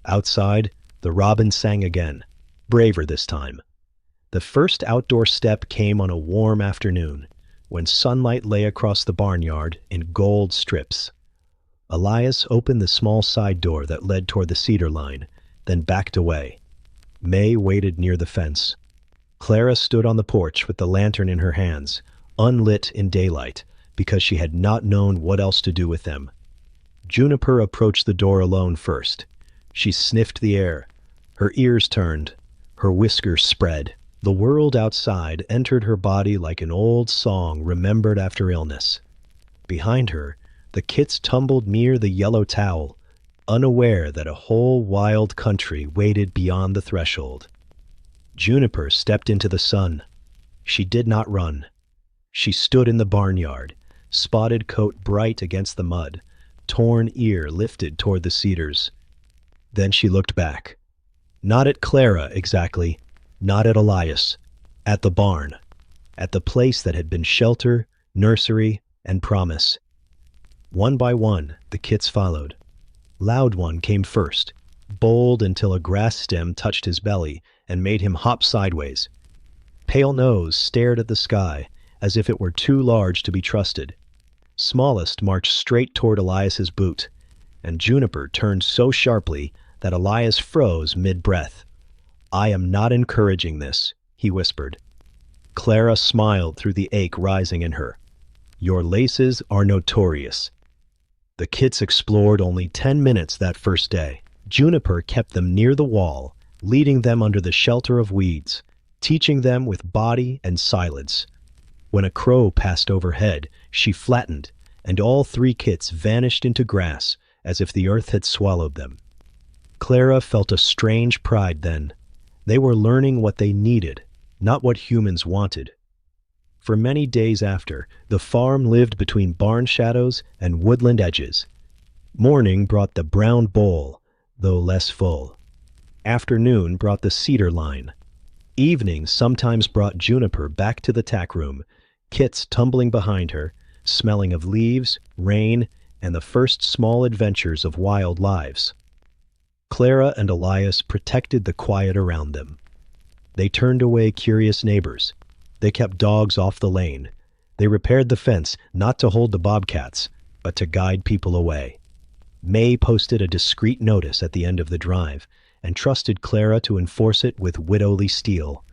Outside, the robin sang again, braver this time. The first outdoor step came on a warm afternoon, when sunlight lay across the barnyard in gold strips. Elias opened the small side door that led toward the cedar line, then backed away. May waited near the fence. Clara stood on the porch with the lantern in her hands, unlit in daylight, because she had not known what else to do with them. Juniper approached the door alone first. She sniffed the air. Her ears turned. Her whiskers spread. The world outside entered her body like an old song remembered after illness. Behind her, the kits tumbled near the yellow towel, unaware that a whole wild country waited beyond the threshold. Juniper stepped into the sun. She did not run. She stood in the barnyard, spotted coat bright against the mud, torn ear lifted toward the cedars. Then she looked back. Not at Clara exactly, not at Elias, at the barn, at the place that had been shelter, nursery, and promise. One by one, the kits followed. Loud One came first, bold until a grass stem touched his belly and made him hop sideways. Pale Nose stared at the sky as if it were too large to be trusted. Smallest marched straight toward Elias's boot, and Juniper turned so sharply that Elias froze mid-breath. I am not encouraging this, he whispered. Clara smiled through the ache rising in her. Your laces are notorious. The kits explored only 10 minutes that first day. Juniper kept them near the wall, leading them under the shelter of weeds, teaching them with body and silence. When a crow passed overhead, she flattened, and all 3 kits vanished into grass as if the earth had swallowed them. Clara felt a strange pride then. They were learning what they needed, not what humans wanted. For many days after, the farm lived between barn shadows and woodland edges. Morning brought the brown bowl, though less full. Afternoon brought the cedar line. Evening sometimes brought Juniper back to the tack room, kits tumbling behind her, smelling of leaves, rain, and the first small adventures of wild lives. Clara and Elias protected the quiet around them. They turned away curious neighbors. They kept dogs off the lane. They repaired the fence not to hold the bobcats, but to guide people away. May posted a discreet notice at the end of the drive and trusted Clara to enforce it with widowly steel.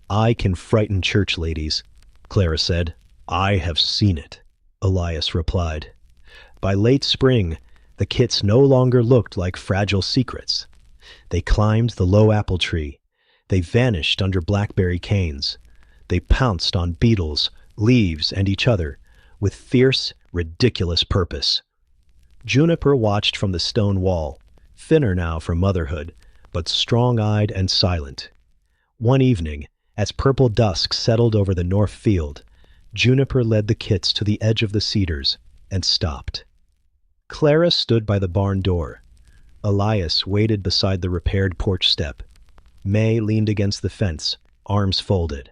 I can frighten church ladies, Clara said. I have seen it, Elias replied. By late spring, the kits no longer looked like fragile secrets. They climbed the low apple tree. They vanished under blackberry canes. They pounced on beetles, leaves, and each other with fierce, ridiculous purpose. Juniper watched from the stone wall, thinner now from motherhood, but strong-eyed and silent. One evening, as purple dusk settled over the north field, Juniper led the kits to the edge of the cedars and stopped. Clara stood by the barn door. Elias waited beside the repaired porch step. May leaned against the fence, arms folded.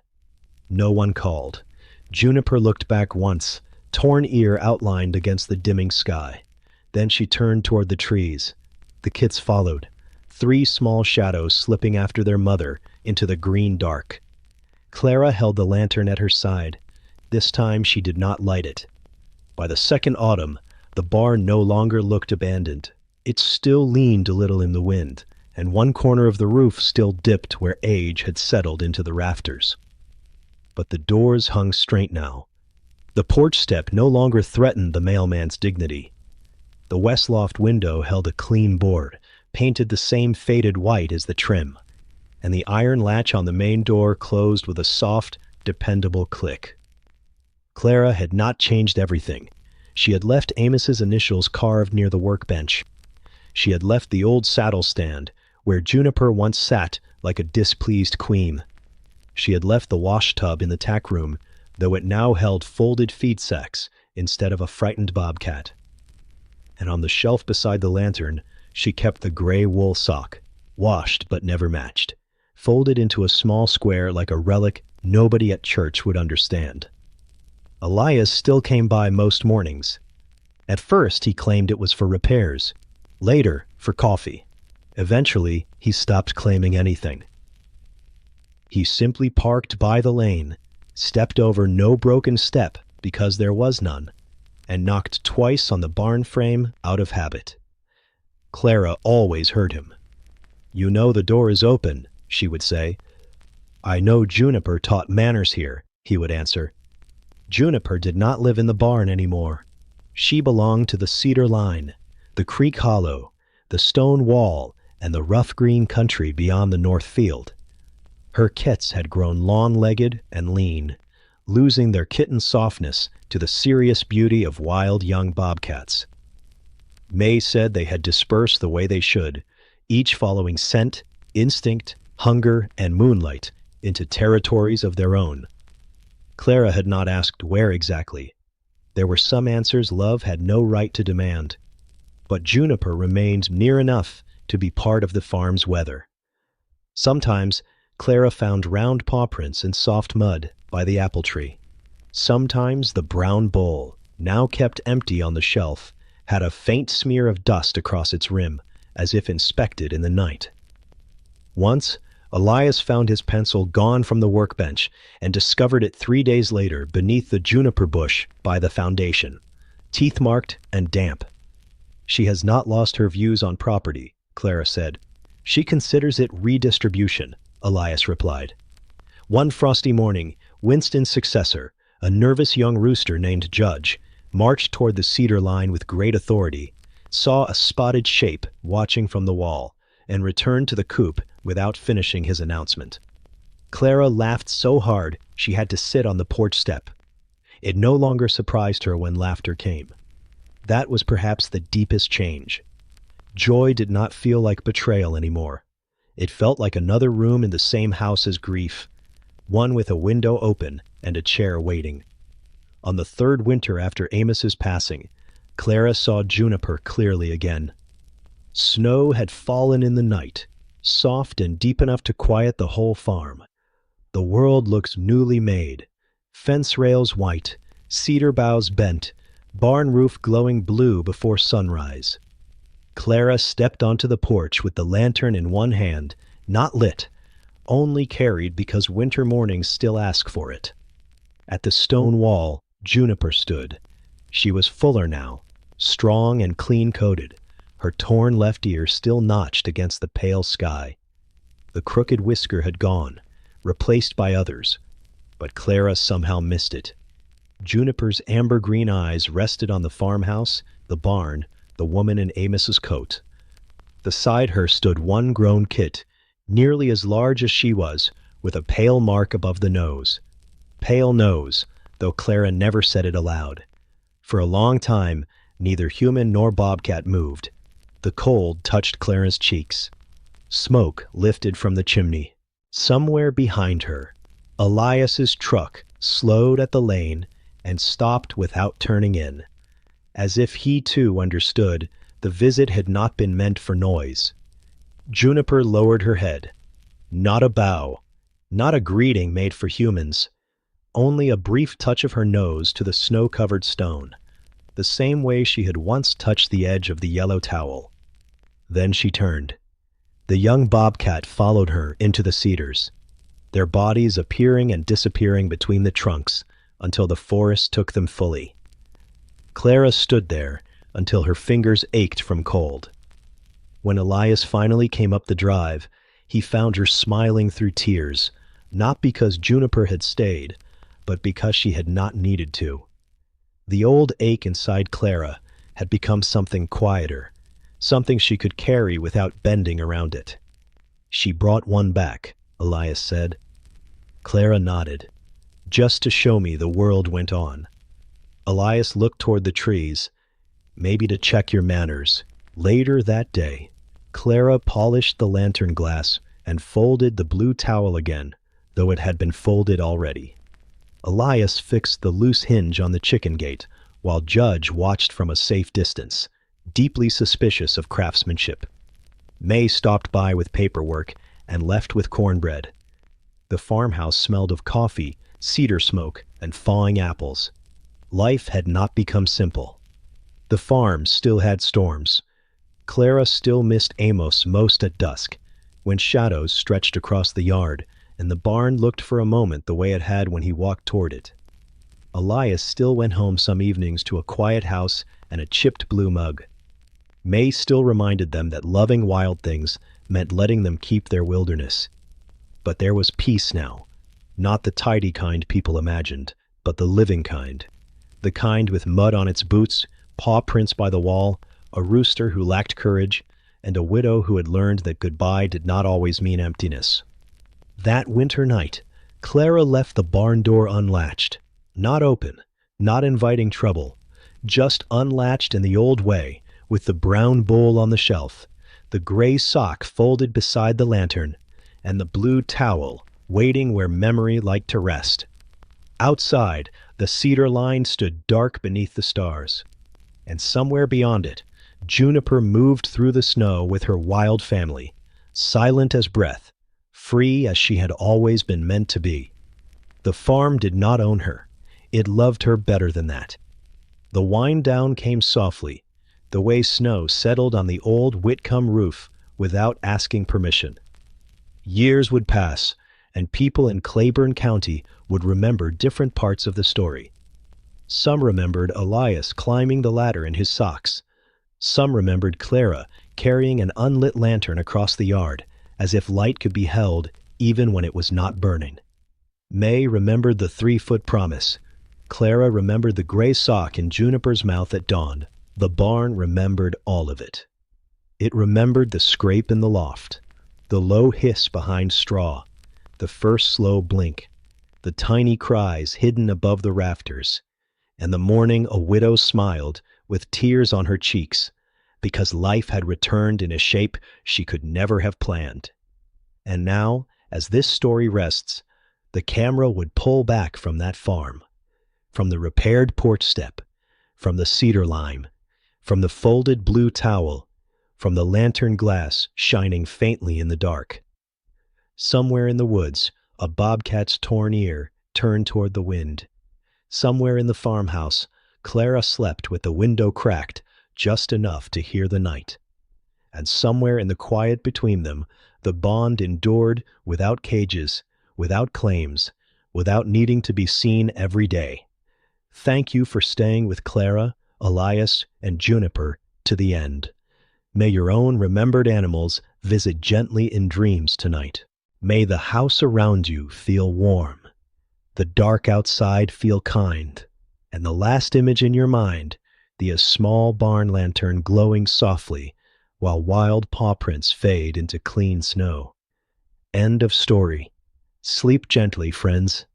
No one called. Juniper looked back once, torn ear outlined against the dimming sky. Then she turned toward the trees. The kits followed, 3 small shadows slipping after their mother into the green dark. Clara held the lantern at her side. This time she did not light it. By the second autumn, the barn no longer looked abandoned. It still leaned a little in the wind, and one corner of the roof still dipped where age had settled into the rafters. But the doors hung straight now. The porch step no longer threatened the mailman's dignity. The west loft window held a clean board, painted the same faded white as the trim, and the iron latch on the main door closed with a soft, dependable click. Clara had not changed everything. She had left Amos's initials carved near the workbench. She had left the old saddle stand, where Juniper once sat like a displeased queen. She had left the wash tub in the tack room, though it now held folded feed sacks instead of a frightened bobcat. And on the shelf beside the lantern, she kept the gray wool sock, washed but never matched, folded into a small square like a relic nobody at church would understand. Elias still came by most mornings. At first he claimed it was for repairs, later for coffee. Eventually he stopped claiming anything. He simply parked by the lane, stepped over no broken step because there was none, and knocked twice on the barn frame out of habit. Clara always heard him. "You know the door is open," she would say. "I know Juniper taught manners here," he would answer. Juniper did not live in the barn anymore. She belonged to the cedar line, the creek hollow, the stone wall, and the rough green country beyond the north field. Her kits had grown long-legged and lean, losing their kitten softness to the serious beauty of wild young bobcats. May said they had dispersed the way they should, each following scent, instinct, hunger, and moonlight into territories of their own. Clara had not asked where exactly. There were some answers love had no right to demand. But Juniper remained near enough to be part of the farm's weather. Sometimes Clara found round paw prints in soft mud by the apple tree. Sometimes the brown bowl, now kept empty on the shelf, had a faint smear of dust across its rim, as if inspected in the night. Once, Elias found his pencil gone from the workbench and discovered it 3 days later beneath the juniper bush by the foundation, teeth-marked and damp. "She has not lost her views on property," Clara said. "She considers it redistribution, Elias replied. One frosty morning, Winston's successor, a nervous young rooster named Judge, marched toward the cedar line with great authority, saw a spotted shape watching from the wall, and returned to the coop without finishing his announcement. Clara laughed so hard she had to sit on the porch step. It no longer surprised her when laughter came. That was perhaps the deepest change. Joy did not feel like betrayal anymore. It felt like another room in the same house as grief, one with a window open and a chair waiting. On the third winter after Amos's passing, Clara saw Juniper clearly again. Snow had fallen in the night, soft and deep enough to quiet the whole farm. The world looked newly made, fence rails white, cedar boughs bent, barn roof glowing blue before sunrise. Clara stepped onto the porch with the lantern in one hand, not lit, only carried because winter mornings still ask for it. At the stone wall, Juniper stood. She was fuller now, strong and clean-coated, her torn left ear still notched against the pale sky. The crooked whisker had gone, replaced by others, but Clara somehow missed it. Juniper's amber-green eyes rested on the farmhouse, the barn, the woman in Amos's coat. Beside her stood one grown kit, nearly as large as she was, with a pale mark above the nose. Pale nose, though Clara never said it aloud. For a long time, neither human nor Bobcat moved. The cold touched Clara's cheeks. Smoke lifted from the chimney. Somewhere behind her, Elias's truck slowed at the lane and stopped without turning in. As if he too understood, the visit had not been meant for noise. Juniper lowered her head. Not a bow, not a greeting made for humans, only a brief touch of her nose to the snow-covered stone, the same way she had once touched the edge of the yellow towel. Then she turned. The young Bobcat followed her into the cedars, their bodies appearing and disappearing between the trunks until the forest took them fully. Clara stood there until her fingers ached from cold. When Elias finally came up the drive, he found her smiling through tears, not because Juniper had stayed, but because she had not needed to. The old ache inside Clara had become something quieter, something she could carry without bending around it. She brought one back, Elias said. Clara nodded. Just to show me the world went on. Elias looked toward the trees, maybe to check your manners. Later that day, Clara polished the lantern glass and folded the blue towel again, though it had been folded already. Elias fixed the loose hinge on the chicken gate, while Judge watched from a safe distance, deeply suspicious of craftsmanship. May stopped by with paperwork and left with cornbread. The farmhouse smelled of coffee, cedar smoke, and thawing apples. Life had not become simple. The farm still had storms. Clara still missed Amos most at dusk, when shadows stretched across the yard, and the barn looked for a moment the way it had when he walked toward it. Elias still went home some evenings to a quiet house and a chipped blue mug. May still reminded them that loving wild things meant letting them keep their wilderness. But there was peace now, not the tidy kind people imagined, but the living kind. The kind with mud on its boots, paw prints by the wall, a rooster who lacked courage, and a widow who had learned that goodbye did not always mean emptiness. That winter night, Clara left the barn door unlatched, not open, not inviting trouble, just unlatched in the old way, with the brown bowl on the shelf, the gray sock folded beside the lantern, and the blue towel waiting where memory liked to rest. Outside, the cedar line stood dark beneath the stars, and somewhere beyond it, Juniper moved through the snow with her wild family, silent as breath, free as she had always been meant to be. The farm did not own her. It loved her better than that. The wind down came softly, the way snow settled on the old Whitcomb roof without asking permission. Years would pass, and people in Claiborne County would remember different parts of the story. Some remembered Elias climbing the ladder in his socks. Some remembered Clara carrying an unlit lantern across the yard, as if light could be held even when it was not burning. May remembered the 3-foot promise. Clara remembered the gray sock in Juniper's mouth at dawn. The barn remembered all of it. It remembered the scrape in the loft, the low hiss behind straw, the first slow blink, the tiny cries hidden above the rafters, and the morning a widow smiled with tears on her cheeks because life had returned in a shape she could never have planned. And now, as this story rests, the camera would pull back from that farm, from the repaired porch step, from the cedar lime, from the folded blue towel, from the lantern glass shining faintly in the dark. Somewhere in the woods, a bobcat's torn ear turned toward the wind. Somewhere in the farmhouse, Clara slept with the window cracked just enough to hear the night. And somewhere in the quiet between them, the bond endured without cages, without claims, without needing to be seen every day. Thank you for staying with Clara, Elias, and Juniper to the end. May your own remembered animals visit gently in dreams tonight. May the house around you feel warm, the dark outside feel kind, and the last image in your mind, the small barn lantern glowing softly while wild paw prints fade into clean snow. End of story. Sleep gently, friends.